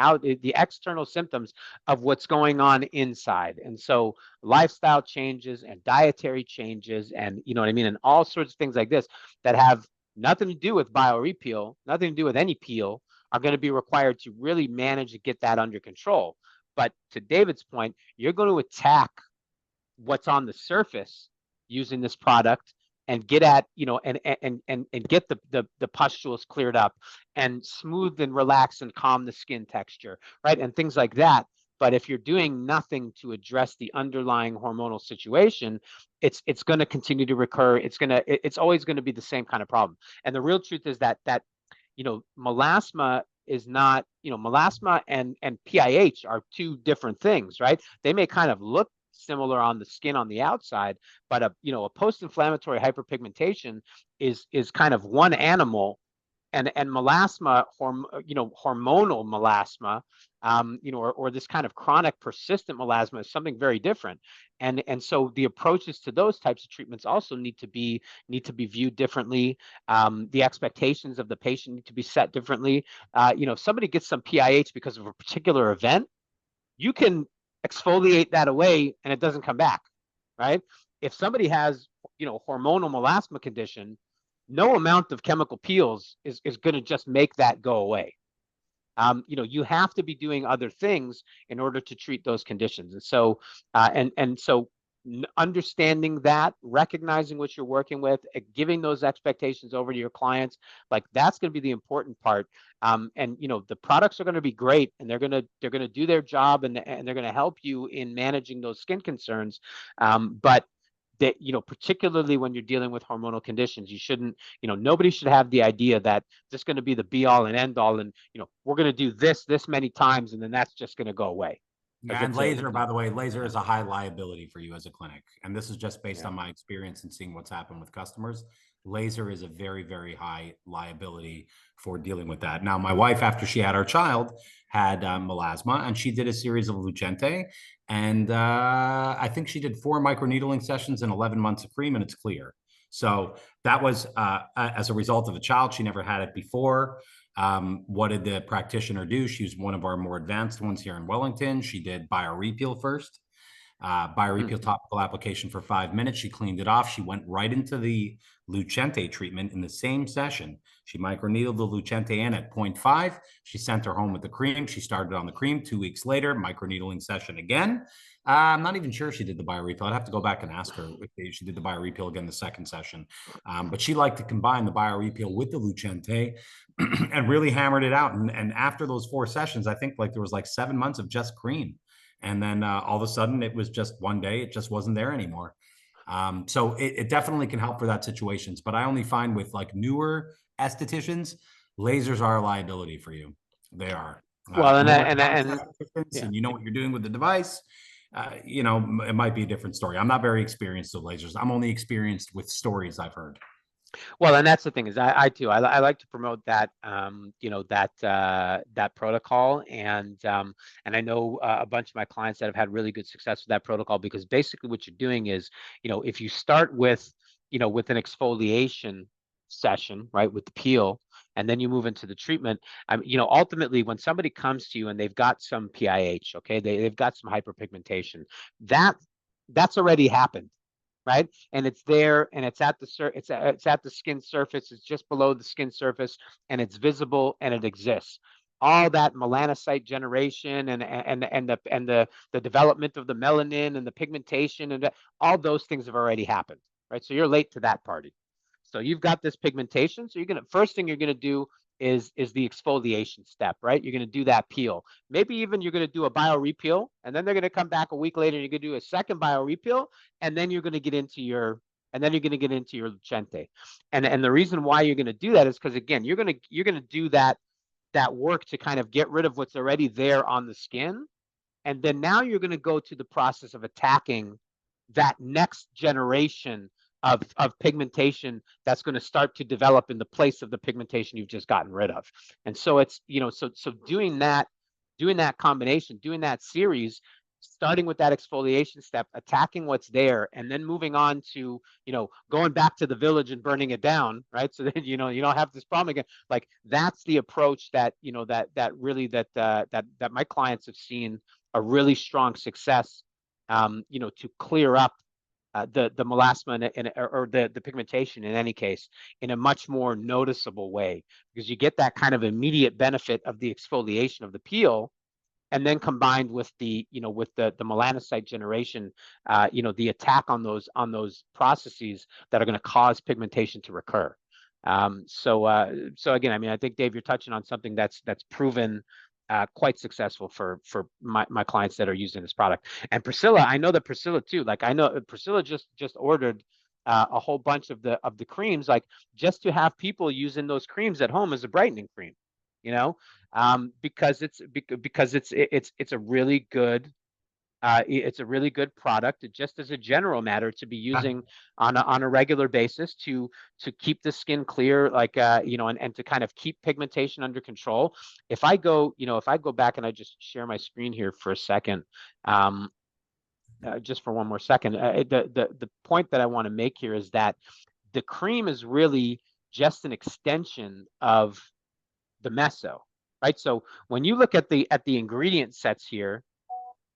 external symptoms of what's going on inside. And so lifestyle changes and dietary changes and you know what I mean, and all sorts of things like this that have nothing to do with BioRePeel, nothing to do with any peel, are going to be required to really manage to get that under control. But to David's point, you're going to attack what's on the surface using this product and get at and get the pustules cleared up and smooth and relax and calm the skin texture, right, and things like that. But if you're doing nothing to address the underlying hormonal situation, it's going to continue to recur. It's always going to be the same kind of problem. And the real truth is that melasma is not, melasma and PIH are two different things, right? They may kind of look similar on the skin on the outside, but a post-inflammatory hyperpigmentation is kind of one animal, and melasma, hormonal melasma, or this kind of chronic persistent melasma is something very different. And so the approaches to those types of treatments also need to be viewed differently. The expectations of the patient need to be set differently. If somebody gets some PIH because of a particular event, you can exfoliate that away and it doesn't come back, right? If somebody has, hormonal melasma condition, no amount of chemical peels is going to just make that go away. You have to be doing other things in order to treat those conditions. And so, understanding that, recognizing what you're working with, giving those expectations over to your clients, like that's going to be the important part. And the products are going to be great, and they're going to do their job, and they're going to help you in managing those skin concerns. But that, particularly when you're dealing with hormonal conditions, you shouldn't, nobody should have the idea that this is going to be the be all and end all. And, we're going to do this many times, and then that's just going to go away.
Yeah, and laser, by the way, laser is a high liability for you as a clinic. And this is just based on my experience and seeing what's happened with customers. Laser is a very, very high liability for dealing with that. Now, my wife, after she had our child, had melasma, and she did a series of Lucente. And I think she did 4 microneedling sessions and 11 months of cream, and it's clear. So that was as a result of a child. She never had it before. What did the practitioner do? She was one of our more advanced ones here in Wellington. She did BioRePeel first. BioRePeel topical application for 5 minutes. She cleaned it off. She went right into the Lucente treatment in the same session. She microneedled the Lucente in at 0.5. She sent her home with the cream. She started on the cream. 2 weeks later, microneedling session again. I'm not even sure she did the BioRePeel. I'd have to go back and ask her if she did the BioRePeel again the second session. But she liked to combine the BioRePeel with the Lucente and really hammered it out. And after those 4 sessions, I think there was 7 months of just cream. And then all of a sudden it was just one day, it just wasn't there anymore. So it definitely can help for that situations, but I only find with newer estheticians, lasers are a liability for you. They are.
Well, and
you know what you're doing with the device. It might be a different story. I'm not very experienced with lasers. I'm only experienced with stories I've heard.
Well, and that's the thing is I too, I like to promote that, that protocol. And I know a bunch of my clients that have had really good success with that protocol, because basically what you're doing is, if you start with, with an exfoliation session, right, with the peel, and then you move into the treatment, ultimately when somebody comes to you and they've got some PIH, okay, they've got some hyperpigmentation, that's already happened, right? And it's there, and it's at the skin surface. It's just below the skin surface, and it's visible, and it exists. All that melanocyte generation and the development of the melanin and the pigmentation and all those things have already happened, right? So you're late to that party. So you've got this pigmentation. So first thing you're gonna do is the exfoliation step, right? You're gonna do that peel. Maybe even you're gonna do a BioRePeel, and then they're gonna come back a week later and you're gonna do a second BioRePeel, and then you're gonna get into your Lucente. And the reason why you're gonna do that is because, again, you're gonna do that work to kind of get rid of what's already there on the skin. And then now you're gonna go to the process of attacking that next generation of pigmentation that's going to start to develop in the place of the pigmentation you've just gotten rid of. And so it's, so doing that combination, doing that series, starting with that exfoliation step, attacking what's there, and then moving on to, going back to the village and burning it down, right? So then, you don't have this problem again. That's the approach that, that my clients have seen a really strong success, to clear up the melasma or the pigmentation in any case in a much more noticeable way, because you get that kind of immediate benefit of the exfoliation of the peel, and then combined with the the melanocyte generation, the attack on those processes that are going to cause pigmentation to recur. So again, I mean, I think, Dave, you're touching on something that's proven quite successful for my clients that are using this product. And Priscilla, I know that Priscilla too. I know Priscilla just ordered a whole bunch of the creams, just to have people using those creams at home as a brightening cream, because it's a really good. It's a really good product, just as a general matter, to be using on a regular basis to keep the skin clear, and to kind of keep pigmentation under control. If I go back and I just share my screen here for a second, just for one more second, the point that I want to make here is that the cream is really just an extension of the meso, right? So when you look at the ingredient sets here,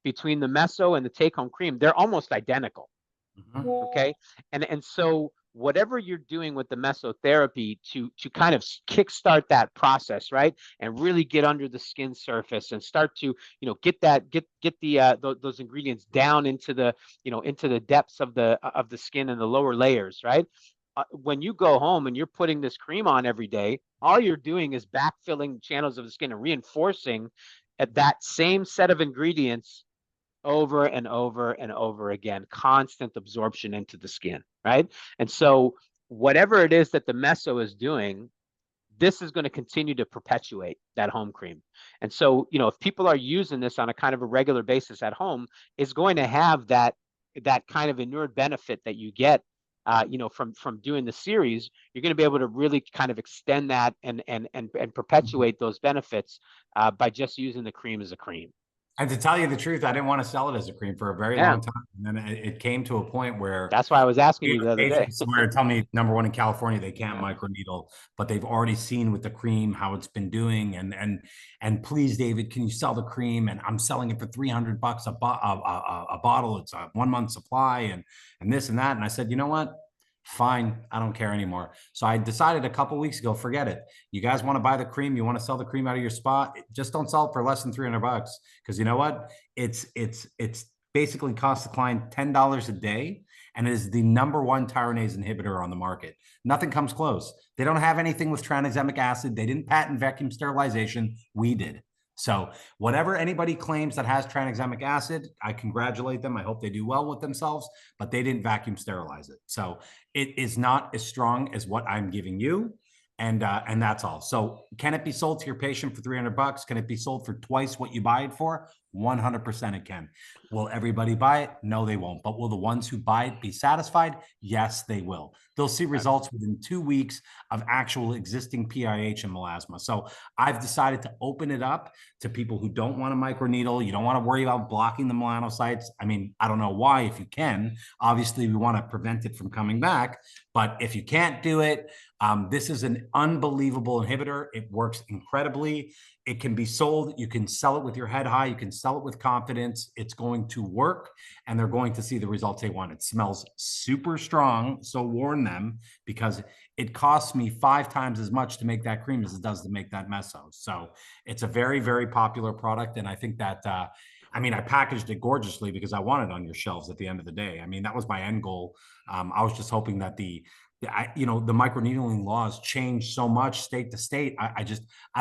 between the meso and the take-home cream, they're almost identical. Okay, and so whatever you're doing with the mesotherapy to kind of kickstart that process, right, and really get under the skin surface and start to get the those ingredients down into the into the depths of the skin and the lower layers, right. When you go home and you're putting this cream on every day, all you're doing is backfilling channels of the skin and reinforcing that same set of ingredients over and over and over again, constant absorption into the skin, right? And so whatever it is that the meso is doing, this is going to continue to perpetuate that home cream. And so, if people are using this on a kind of a regular basis at home, is going to have that kind of inured benefit that you get, from doing the series. You're going to be able to really kind of extend that and perpetuate those benefits by just using the cream as a cream.
And to tell you the truth, I didn't want to sell it as a cream for a very
Yeah,
long time. And then it came to a point where
that's why I was asking you the other day.
patients were telling me, number one, in California, they can't
Yeah.
microneedle, but they've already seen with the cream how it's been doing. And please, David, can you sell the cream? And I'm selling it for $300 a bottle. It's a 1 month supply and this and that. And I said, you know what? Fine, I don't care anymore. So I decided a couple weeks ago, forget it. You guys want to buy the cream, you want to sell the cream out of your spot, just don't sell it for less than $300. Because you know what? It's basically costs the client $10 a day, and it is the #1 tyrosine inhibitor on the market. Nothing comes close. They don't have anything with tranexamic acid. They didn't patent vacuum sterilization. We did. So whatever anybody claims that has tranexamic acid, I congratulate them. I hope they do well with themselves, but they didn't vacuum sterilize it. So it is not as strong as what I'm giving you. And that's all. So can it be sold to your patient for $300? Can it be sold for twice what you buy it for? 100% it can. Will everybody buy it? No, they won't. But will the ones who buy it be satisfied? Yes, they will. They'll see results within 2 weeks of actual existing PIH and melasma. So I've decided to open it up to people who don't want to microneedle. You don't want to worry about blocking the melanocytes. I mean, I don't know why, if you can. Obviously, we want to prevent it from coming back. But if you can't do it, this is an unbelievable inhibitor. It works incredibly. It can be sold. You can sell it with your head high. You can sell it with confidence. It's going to work, and they're going to see the results they want. It smells super strong, so warn them, because it costs me 5 times as much to make that cream as it does to make that meso. So it's a very, very popular product, and I think that I mean, I packaged it gorgeously because I want it on your shelves at the end of the day. I mean, that was my end goal. I was just hoping that the microneedling laws change so much state to state. I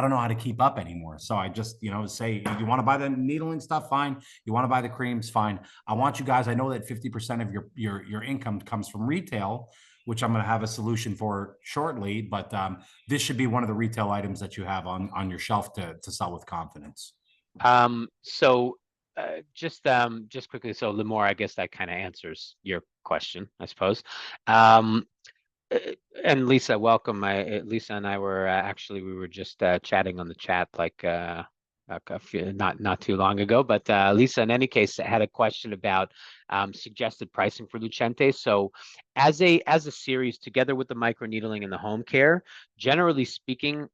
don't know how to keep up anymore. So I just, say, you want to buy the needling stuff, fine. You want to buy the creams, fine. I want you guys, I know that 50% of your income comes from retail, which I'm going to have a solution for shortly, but this should be one of the retail items that you have on your shelf to sell with confidence.
So just quickly, so Limor, I guess that kind of answers your question, I suppose. And Lisa, welcome. Lisa and I were actually, we were just chatting on the chat like not too long ago. But Lisa, in any case, had a question about suggested pricing for Lucente. So as a series, together with the microneedling and the home care, generally speaking,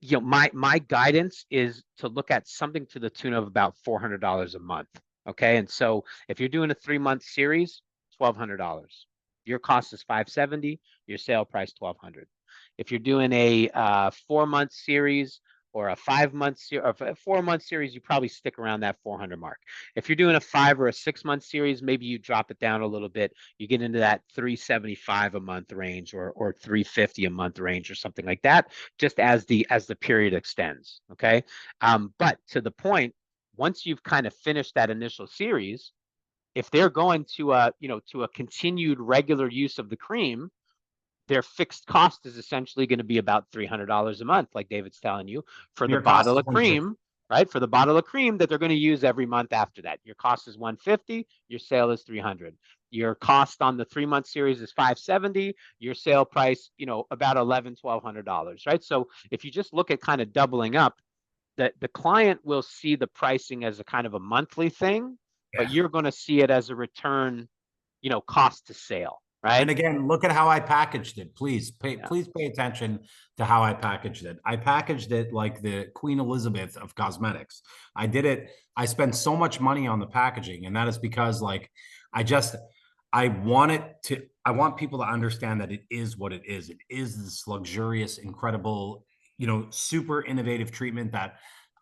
my guidance is to look at something to the tune of about $400 a month. Okay, and so if you're doing a 3-month series, $1,200. Your cost is $570. Your sale price $1,200. If you're doing a 4-month series or a 5-month series, or a 4-month series, you probably stick around that 400 mark. If you're doing a 5 or a 6-month series, maybe you drop it down a little bit. You get into that 375 a month range or 350 a month range or something like that, just as the period extends. Okay, but to the point, once you've kind of finished that initial series, if they're going to a continued regular use of the cream, their fixed cost is essentially going to be about $300 a month, like David's telling you, for the bottle of cream, right? For the bottle of cream that they're going to use every month after that. Your cost is $150, your sale is $300. Your cost on the 3-month series is $570, your sale price, about $1,100-$1,200, right? So if you just look at kind of doubling up, the client will see the pricing as a kind of a monthly thing, but you're going to see it as a return, cost to sale, right?
And again, look at how I packaged it. Please pay attention to how I packaged it. I packaged it like the Queen Elizabeth of cosmetics. I spent so much money on the packaging, and that is because I want people to understand that it is what it is. It is this luxurious, incredible, super innovative treatment that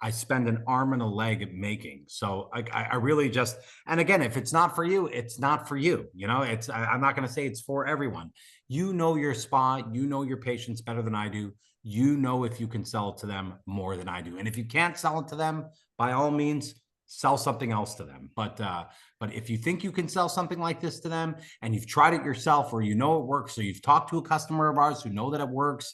I spend an arm and a leg making. So I really just, and again, if it's not for you, it's not for you. I'm not going to say it's for everyone. You know your spa, you know your patients better than I do. You know if you can sell it to them more than I do. And if you can't sell it to them, by all means, sell something else to them. But if you think you can sell something like this to them and you've tried it yourself, or you know it works, or you've talked to a customer of ours who know that it works,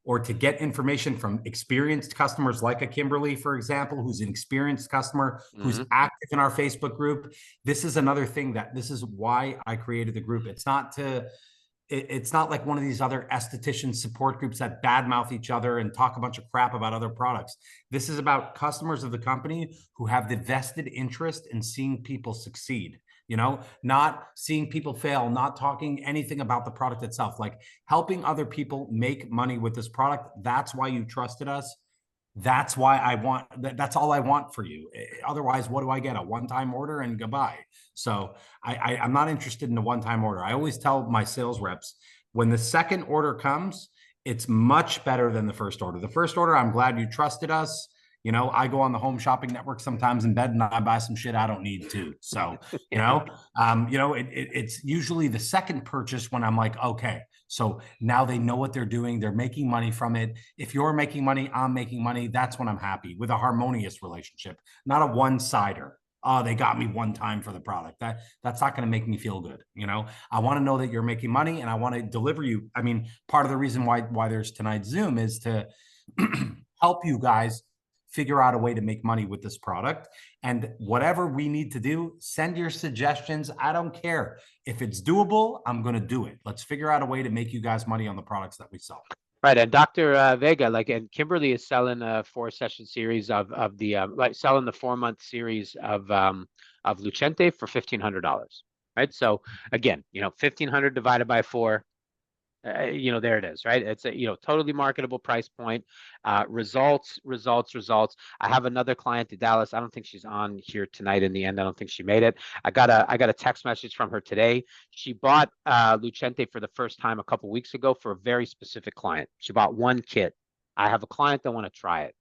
or to get information from experienced customers like a Kimberly, for example, who's an experienced customer, who's active in our Facebook group. This is another thing this is why I created the group. It's not like one of these other esthetician support groups that badmouth each other and talk a bunch of crap about other products. This is about customers of the company who have the vested interest in seeing people succeed, not seeing people fail, not talking anything about the product itself, like helping other people make money with this product. That's why you trusted us. That's why that's all I want for you. Otherwise, what do I get? A one-time order and goodbye. So I'm not interested in a one-time order. I always tell my sales reps, when the second order comes, it's much better than the first order. The first order, I'm glad you trusted us. I go on the Home Shopping Network sometimes in bed and I buy some shit I don't need to. So, it's usually the second purchase when I'm like, okay, so now they know what they're doing. They're making money from it. If you're making money, I'm making money. That's when I'm happy, with a harmonious relationship, not a one-sider. Oh, they got me one time for the product. That's not going to make me feel good. I want to know that you're making money and I want to deliver you. I mean, part of the reason why there's tonight's Zoom is to help you guys figure out a way to make money with this product. And whatever we need to do, send your suggestions. I don't care. If it's doable, I'm going to do it. Let's figure out a way to make you guys money on the products that we sell.
Right, and Dr. Vega, and Kimberly is selling a 4-session series of the selling the 4-month series of Lucente for $1,500. Right, so again, $1,500 divided by 4. There it is, right? It's a totally marketable price point. Results. I have another client in Dallas. I don't think she's on here tonight. In the end, I don't think she made it. I got a text message from her today. She bought Lucente for the first time a couple weeks ago for a very specific client. She bought one kit. I have a client that want to try it.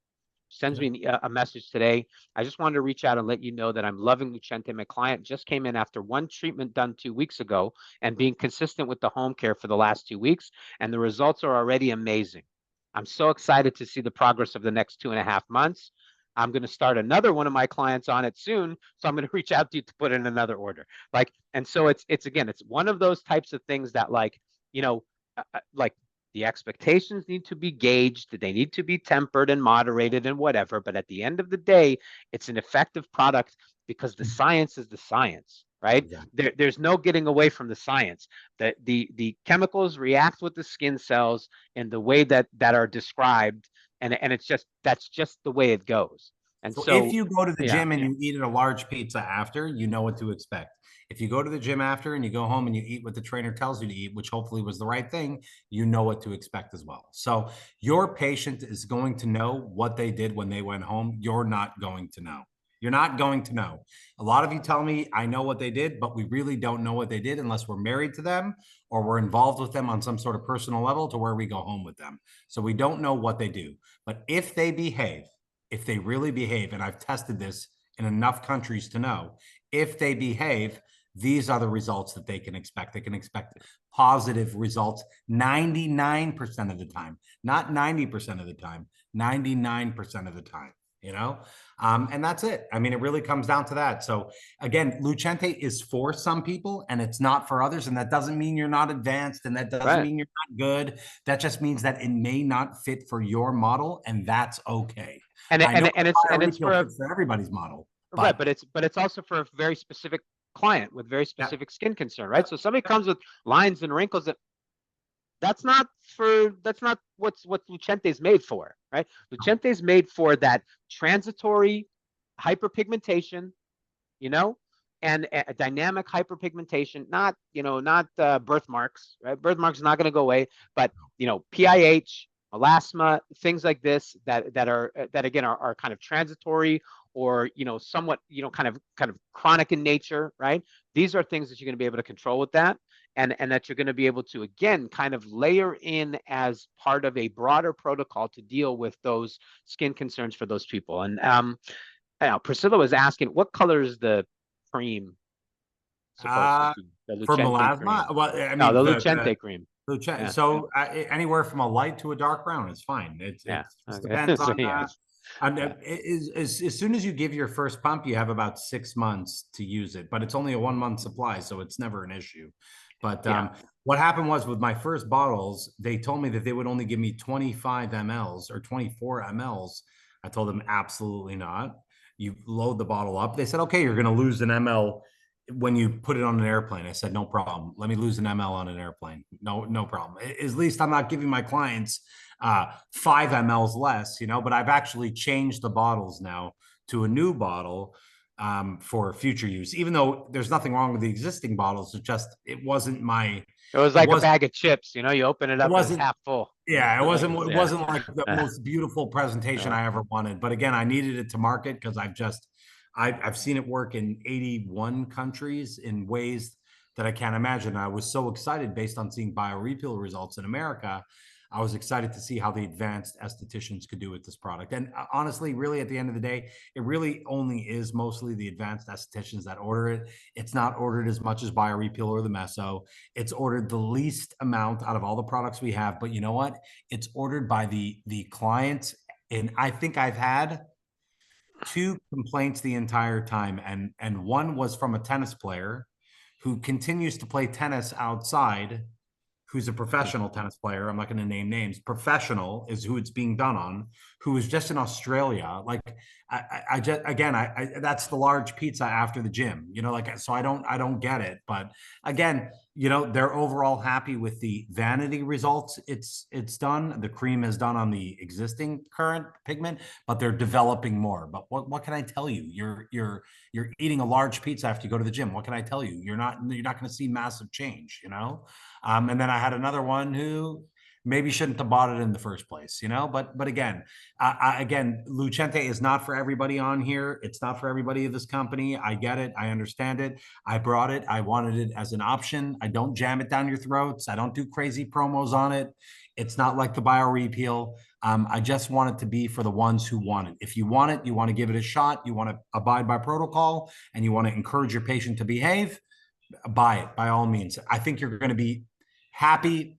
Sends me a message today. I just wanted to reach out and let you know that I'm loving Lucente. My client just came in after one treatment done 2 weeks ago and being consistent with the home care for the last 2 weeks, and the results are already amazing. I'm so excited to see the progress of the next 2.5 months. I'm going to start another one of my clients on it soon, so I'm going to reach out to you to put in another order. And so it's one of those types of things that the expectations need to be gauged. They need to be tempered and moderated and whatever. But at the end of the day, it's an effective product because the science is the science, right? Yeah. There's no getting away from the science. The chemicals react with the skin cells in the way that are described, and that's just the way it goes. And so
if you go to the gym and you eat a large pizza after, you know what to expect. If you go to the gym after and you go home and you eat what the trainer tells you to eat, which hopefully was the right thing, you know what to expect as well. So your patient is going to know what they did when they went home. You're not going to know. You're not going to know. A lot of you tell me, I know what they did, but we really don't know what they did unless we're married to them or we're involved with them on some sort of personal level to where we go home with them. So we don't know what they do. But if they behave, if they really behave, and I've tested this in enough countries to know, if they behave, these are the results that they can expect. They can expect positive results 99% of the time, not 90% of the time, 99% of the time, and that's it. I mean, it really comes down to that. So again, Lucente is for some people and it's not for others. And that doesn't mean you're not advanced, and that doesn't mean you're not good. That just means that it may not fit for your model, and that's okay. And it's for everybody's model,
right? But it's also for a very specific client with very specific skin concern, right? So somebody comes with lines and wrinkles that's not what Lucente is made for, right? Lucente is made for that transitory hyperpigmentation, and a dynamic hyperpigmentation, not birthmarks, right? Birthmarks is not going to go away, but PIH, melasma, things like this that again are kind of transitory or somewhat kind of chronic in nature, right? These are things that you're going to be able to control with that, and that you're going to be able to again kind of layer in as part of a broader protocol to deal with those skin concerns for those people. And Priscilla was asking, what color is the cream supposed to be?
For melasma?
Well, I mean, no, the Lucente cream.
So anywhere from a light to a dark brown is fine. It depends on And as soon as you give your first pump, you have about 6 months to use it, but it's only a 1 month supply, so it's never an issue. But
Yeah.
what happened was with my first bottles, they told me that they would only give me 25 mLs or 24 mLs. I told them absolutely not. You load the bottle up. They said, okay, you're going to lose an ml when you put it on an airplane. I said, no problem. Let me lose an ml on an airplane. No problem. At least I'm not giving my clients 5 mLs less, but I've actually changed the bottles now to a new bottle for future use, even though there's nothing wrong with the existing bottles. It wasn't my,
It was like a bag of chips, you open it
it
up and it's
wasn't,
half full.
yeah, it wasn't
Yeah.
like the most beautiful presentation I ever wanted. But again, I needed it to market because I've seen it work in 81 countries in ways that I can't imagine. I was so excited based on seeing BioRePeel results in America. I was excited to see how the advanced estheticians could do with this product. And honestly, really, at the end of the day, it really only is mostly the advanced estheticians that order it. It's not ordered as much as BioRePeel or the Meso. It's ordered the least amount out of all the products we have. But you know what? It's ordered by the clients. And I think I've had 2 complaints the entire time, and one was from a tennis player who continues to play tennis outside, who's a professional tennis player. I'm not going to name names. Professional is who it's being done on, who was just in Australia. Like I just, again, that's the large pizza after the gym, like, so I don't get it. But again, they're overall happy with the vanity results. It's done. The cream is done on the existing current pigment, but they're developing more. But what can I tell you? You're eating a large pizza after you go to the gym. What can I tell you? You're not going to see massive change, and then I had another one who maybe shouldn't have bought it in the first place, but again, Lucente is not for everybody on here. It's not for everybody of this company. I get it. I understand it. I brought it. I wanted it as an option. I don't jam it down your throats. I don't do crazy promos on it. It's not like the BioRePeel. I just want it to be for the ones who want it. If you want it, you want to give it a shot, you want to abide by protocol, and you want to encourage your patient to behave, buy it by all means. I think you're going to be happy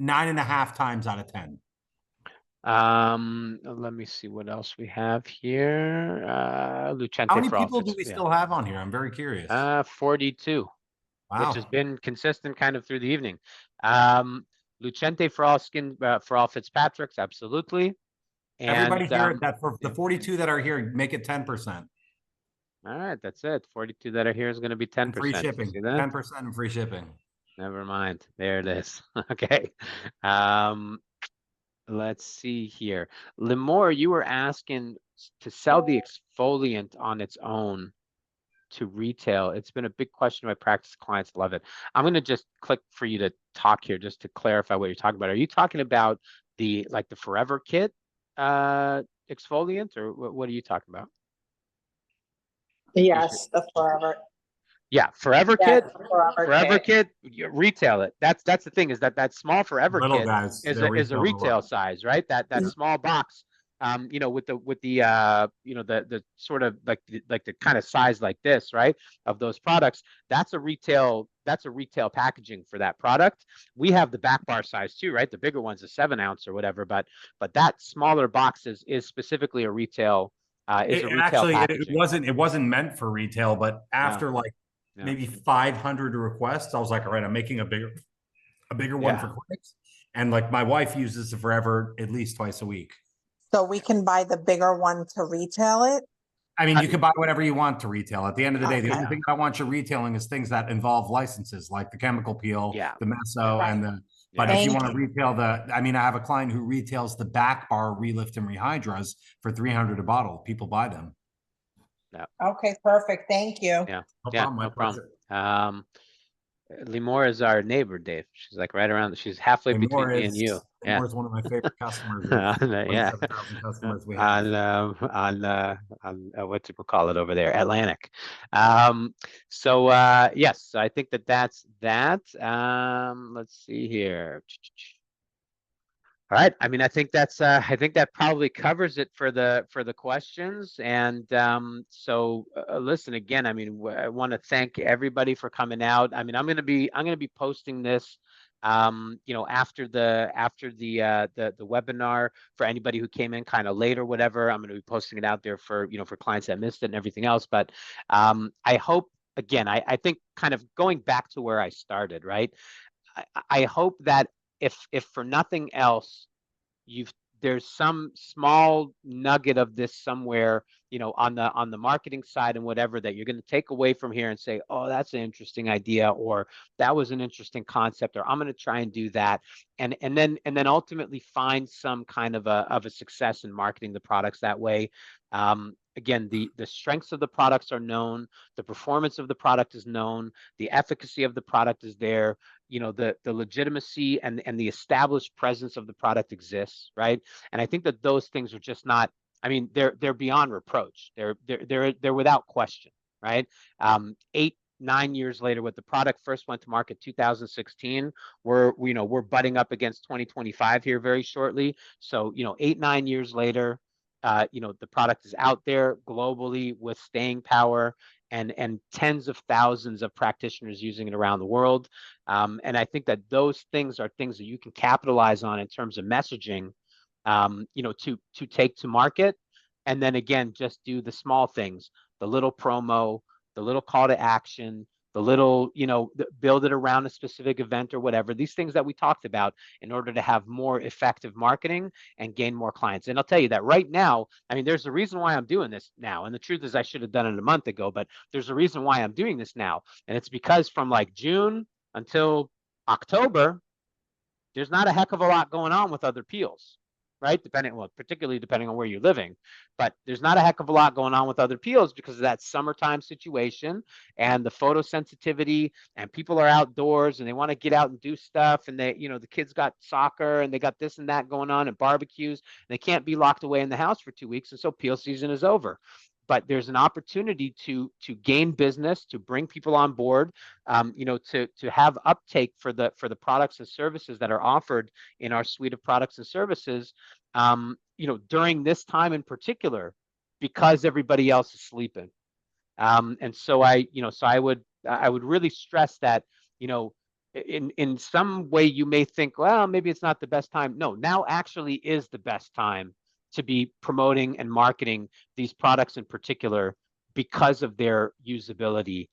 9.5 times out of 10.
Let me see what else we have here. Lucente.
How many people do we still have on here? I'm very curious.
42.
Wow.
Which has been consistent kind of through the evening. Lucente for all skin, for all Fitzpatrick's, absolutely. And
everybody here, that for the 42 that are here, make it 10%.
All right, that's it. 42 that are here is going to be 10%.
Free shipping.
See that?
10% and free shipping.
Never mind. There it is. Okay. Let's see here. Limor, you were asking to sell the exfoliant on its own to retail. It's been a big question. My practice clients love it. I'm going to just click for you to talk here just to clarify what you're talking about. Are you talking about the Forever Kit exfoliant, or what are you talking about?
Yes, the Forever.
Yeah, Forever Kit.
Forever
Kit. You retail it. That's the thing, is that small Forever
Little
Kit
guys,
is a retail size, right? That small box, with the sort of like the kind of size like this, right? Of those products, that's a retail packaging for that product. We have the back bar size too, right? The bigger one's a 7 ounce or whatever, but that smaller box is specifically a retail.
It wasn't meant for retail, but after maybe 500 requests, I was like, all right, I'm making a bigger one for clinics. And my wife uses it Forever at least twice a week.
So we can buy the bigger one to retail it?
I mean, you can buy whatever you want to retail. At the end of the day, the only thing I want you retailing is things that involve licenses, like the chemical peel, the Meso, and the. But if you want to retail I have a client who retails the back bar Relift and Rehydras for $300 a bottle. People buy them.
Yeah. Okay, perfect. Thank you.
Yeah, no problem. Limor is our neighbor, Dave. She's right around. She's halfway between me and you.
Limor is one of my favorite customers.
Yeah.
Customers we have.
On what you call it over there, Atlantic. So yes, I think that's that. Let's see here. All right. I mean, I think that probably covers it for the questions. And listen again. I mean, I want to thank everybody for coming out. I mean, I'm gonna be posting this, after the webinar for anybody who came in kind of late or whatever. I'm gonna be posting it out there for for clients that missed it and everything else. But I hope again. I think kind of going back to where I started, right? I hope that if for nothing else, you've there's some small nugget of this somewhere, on the marketing side and whatever, that you're going to take away from here and say, oh, that's an interesting idea, or that was an interesting concept, or I'm going to try and do that, and then ultimately find some kind of a success in marketing the products that way. Again, the strengths of the products are known, the performance of the product is known, the efficacy of the product is there, the legitimacy and the established presence of the product exists, right? And I think that those things are just not, I mean, they're beyond reproach. They're without question, right? 8, 9 years later, with the product first went to market 2016, we're butting up against 2025 here very shortly. So 8, 9 years later, the product is out there globally with staying power, and tens of thousands of practitioners using it around the world. And I think that those things are things that you can capitalize on in terms of messaging, to take to market. And then again, just do the small things, the little promo, the little call to action, the little, build it around a specific event or whatever, these things that we talked about, in order to have more effective marketing and gain more clients. And I'll tell you that right now, I mean, there's a reason why I'm doing this now. And the truth is, I should have done it a month ago, but there's a reason why I'm doing this now. And it's because from like June until October, there's not a heck of a lot going on with other peels, right? Particularly depending on where you're living, but there's not a heck of a lot going on with other peels because of that summertime situation and the photosensitivity, and people are outdoors and they want to get out and do stuff. And the kids got soccer and they got this and that going on and barbecues. And they can't be locked away in the house for 2 weeks. And so peel season is over. But there's an opportunity to gain business, to bring people on board, to have uptake for the products and services that are offered in our suite of products and services, during this time in particular, because everybody else is sleeping. And so I would really stress that, in some way you may think, well, maybe it's not the best time. No, now actually is the best time to be promoting and marketing these products in particular, because of their usability,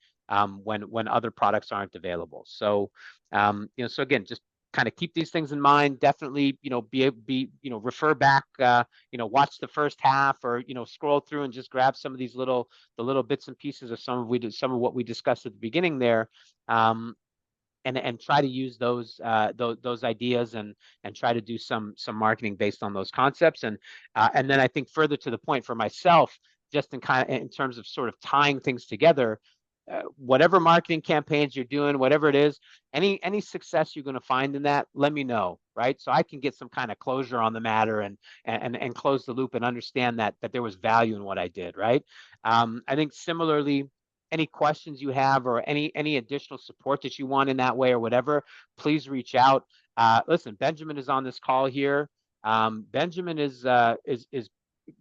when other products aren't available. So, so again, just kind of keep these things in mind. Definitely, refer back, watch the first half, or scroll through and just grab some of these the little bits and pieces of some of what we discussed at the beginning there. And try to use those ideas, and try to do some marketing based on those concepts. And then I think further to the point for myself, just in terms of sort of tying things together, whatever marketing campaigns you're doing, whatever it is, any success you're going to find in that, let me know, right? So I can get some kind of closure on the matter, and close the loop, and understand that there was value in what I did, right? I think similarly, any questions you have, or any additional support that you want in that way or whatever, please reach out. Listen, Benjamin is on this call here. Benjamin is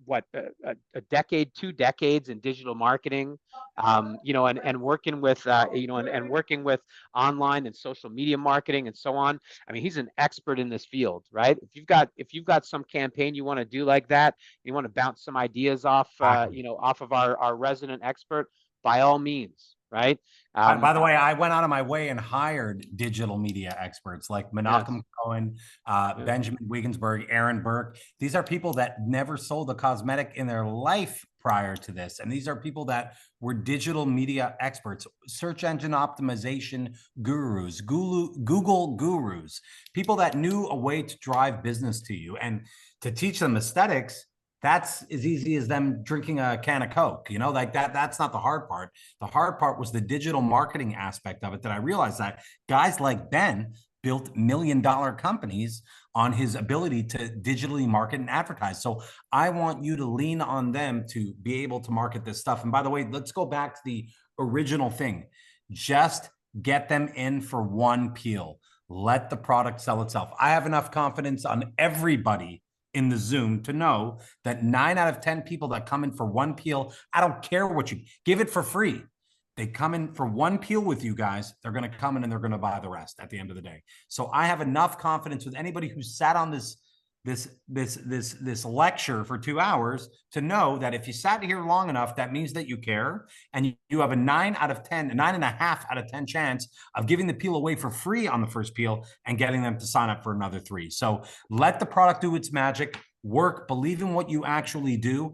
what, a decade, 2 decades in digital marketing, and working with, and working with online and social media marketing and so on. I mean, he's an expert in this field, right? If you've got some campaign you want to do like that, you want to bounce some ideas off, off of our resident expert, by all means, right?
By the way, I went out of my way and hired digital media experts like Menachem Cohen, Benjamin Wiggensberg, Aaron Burke. These are people that never sold a cosmetic in their life prior to this. And these are people that were digital media experts, search engine optimization gurus, Google gurus, people that knew a way to drive business to you. And to teach them aesthetics, that's as easy as them drinking a can of Coke, like that. That's not the hard part. The hard part was the digital marketing aspect of it, that I realized that guys like Ben built $1 million companies on his ability to digitally market and advertise. So I want you to lean on them to be able to market this stuff. And by the way, let's go back to the original thing. Just get them in for one peel. Let the product sell itself. I have enough confidence on everybody in the Zoom to know that 9 out of 10 people that come in for one peel, I don't care what you give it for free. They come in for one peel with you guys. They're going to come in and they're going to buy the rest at the end of the day. So I have enough confidence with anybody who sat on this lecture for 2 hours to know that if you sat here long enough, that means that you care, and you have a 9 out of 10, 9.5 out of 10 chance of giving the peel away for free on the first peel and getting them to sign up for another 3. So let the product do its magic. Work, believe in what you actually do.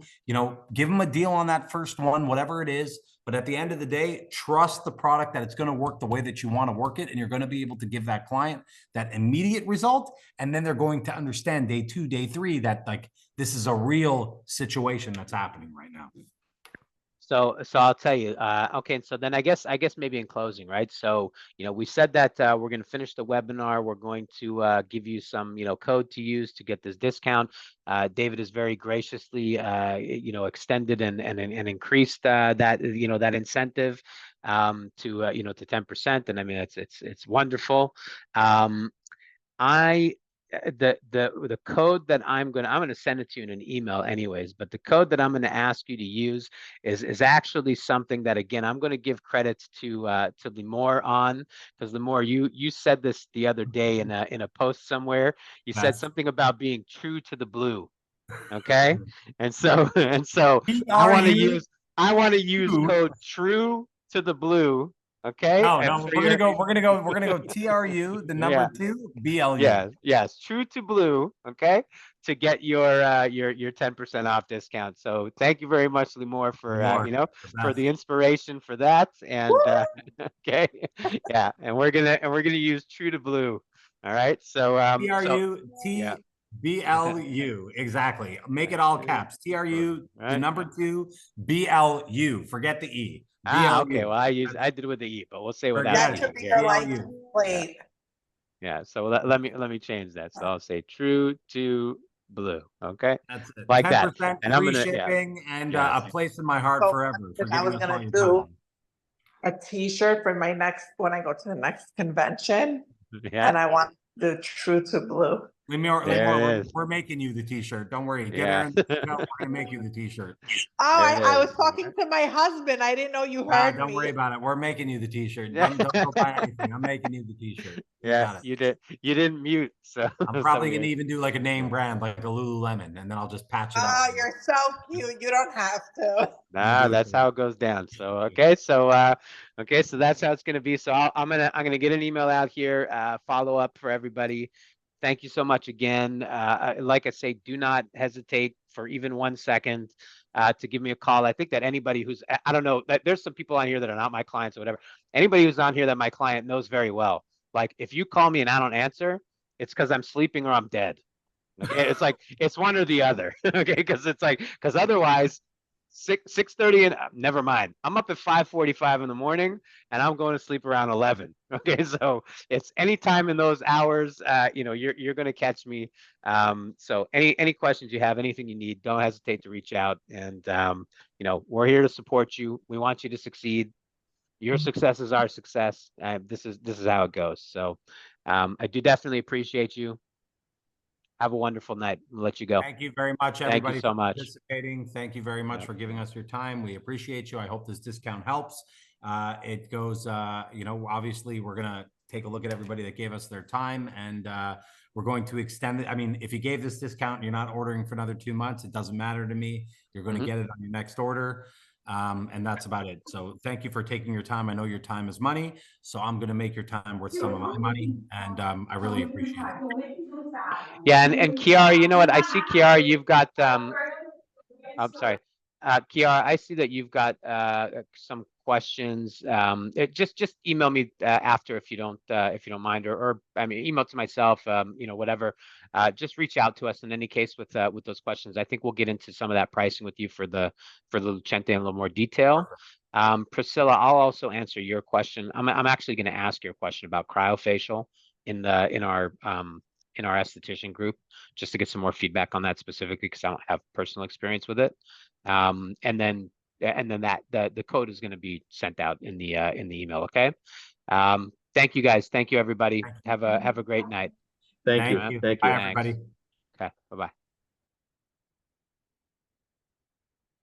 Give them a deal on that first one, whatever it is. But at the end of the day, trust the product that it's going to work the way that you want to work it. And you're going to be able to give that client that immediate result. And then they're going to understand day 2, day 3, that like this is a real situation that's happening right now.
So I'll tell you, okay, so then I guess maybe in closing, right? So, we said that we're going to finish the webinar. We're going to give you some, code to use to get this discount. David has very graciously, extended and increased that, that incentive to, to 10%. And I mean, it's wonderful. The code that I'm gonna send it to you in an email anyways, but the code that I'm gonna ask you to use is actually something that, again, I'm gonna give credits to Limor on, because Limor, you said this the other day in a post somewhere. You said something about being true to the blue. Okay. And so I want to use code true to the blue. Okay.
No, we're gonna go TRU, the number 2, BLU.
Yes, true to blue. Okay, to get your 10% off discount. So thank you very much, Limor, for for the inspiration for that. And okay, yeah, and we're gonna use true to blue. All right, so
TRU BLU, exactly. Make it all caps. TRU, the number 2, BLU. Forget the E.
Okay. Well, I did it with the E, but we'll say without
That
the
should
E.
be your license plate.
Yeah. So let me change that. So I'll say true to blue. Okay.
That's it.
Like that.
10%
And I'm
free
gonna
shipping and a place in my heart
So
forever for
I was
giving us all
gonna
your
do
time.
a T-shirt for when I go to the next convention,
yeah.
and I want the true to blue.
Limor, we're making you the T-shirt. Don't worry. Get her in. We're gonna make you the T-shirt.
Oh, I was talking to my husband. I didn't know you heard
Don't
me.
worry about it. We're making you the T-shirt. Don't go buy anything. I'm making you the T-shirt.
You didn't mute. So
I'm probably gonna even do like a name brand, like a Lululemon, and then I'll just patch it up.
Oh, you're so cute. You don't have to.
Nah, that's how it goes down. So okay, so that's how it's gonna be. So I'm gonna get an email out here, follow up for everybody. Thank you so much again. Like I say, do not hesitate for even 1 second to give me a call. I think that anybody who's, I don't know, there's some people on here that are not my clients or whatever. Anybody who's on here that my client knows very well. Like if you call me and I don't answer, it's because I'm sleeping or I'm dead. Okay, it's like it's one or the other. Okay, because otherwise 6:30 and never mind. I'm up at 5:45 in the morning and I'm going to sleep around 11. Okay, so it's anytime in those hours. You're going to catch me. So any questions you have, anything you need, don't hesitate to reach out. And we're here to support you. We want you to succeed. Your success is our success. This is how it goes. So I do definitely appreciate you. Have a wonderful night. I'll let you go.
Thank you very much, everybody.
Thank you so much.
Participating. Thank you very much for giving us your time. We appreciate you. I hope this discount helps. It goes, obviously we're going to take a look at everybody that gave us their time, and we're going to extend it. I mean, if you gave this discount and you're not ordering for another 2 months, it doesn't matter to me. You're going to get it on your next order. And that's about it. So thank you for taking your time. I know your time is money, so I'm going to make your time worth some of my money. And I really appreciate it.
Yeah, and Kiara, you know what? I see, Kiara, you've got I'm sorry. Kiara, I see that you've got some questions. Just email me after if you don't mind, or I mean email to myself, whatever. Just reach out to us in any case with those questions. I think we'll get into some of that pricing with you for the Lucente in a little more detail. Priscilla, I'll also answer your question. I'm actually going to ask your question about cryofacial in our esthetician group, just to get some more feedback on that specifically, because I don't have personal experience with it. And then that the code is going to be sent out in the email. Okay. Thank you guys. Thank you, everybody.
Thank you.
Have a great night.
Thank you.
Alright.
Thank
Bye,
you.
Thanks.
everybody.
Okay. Bye-bye.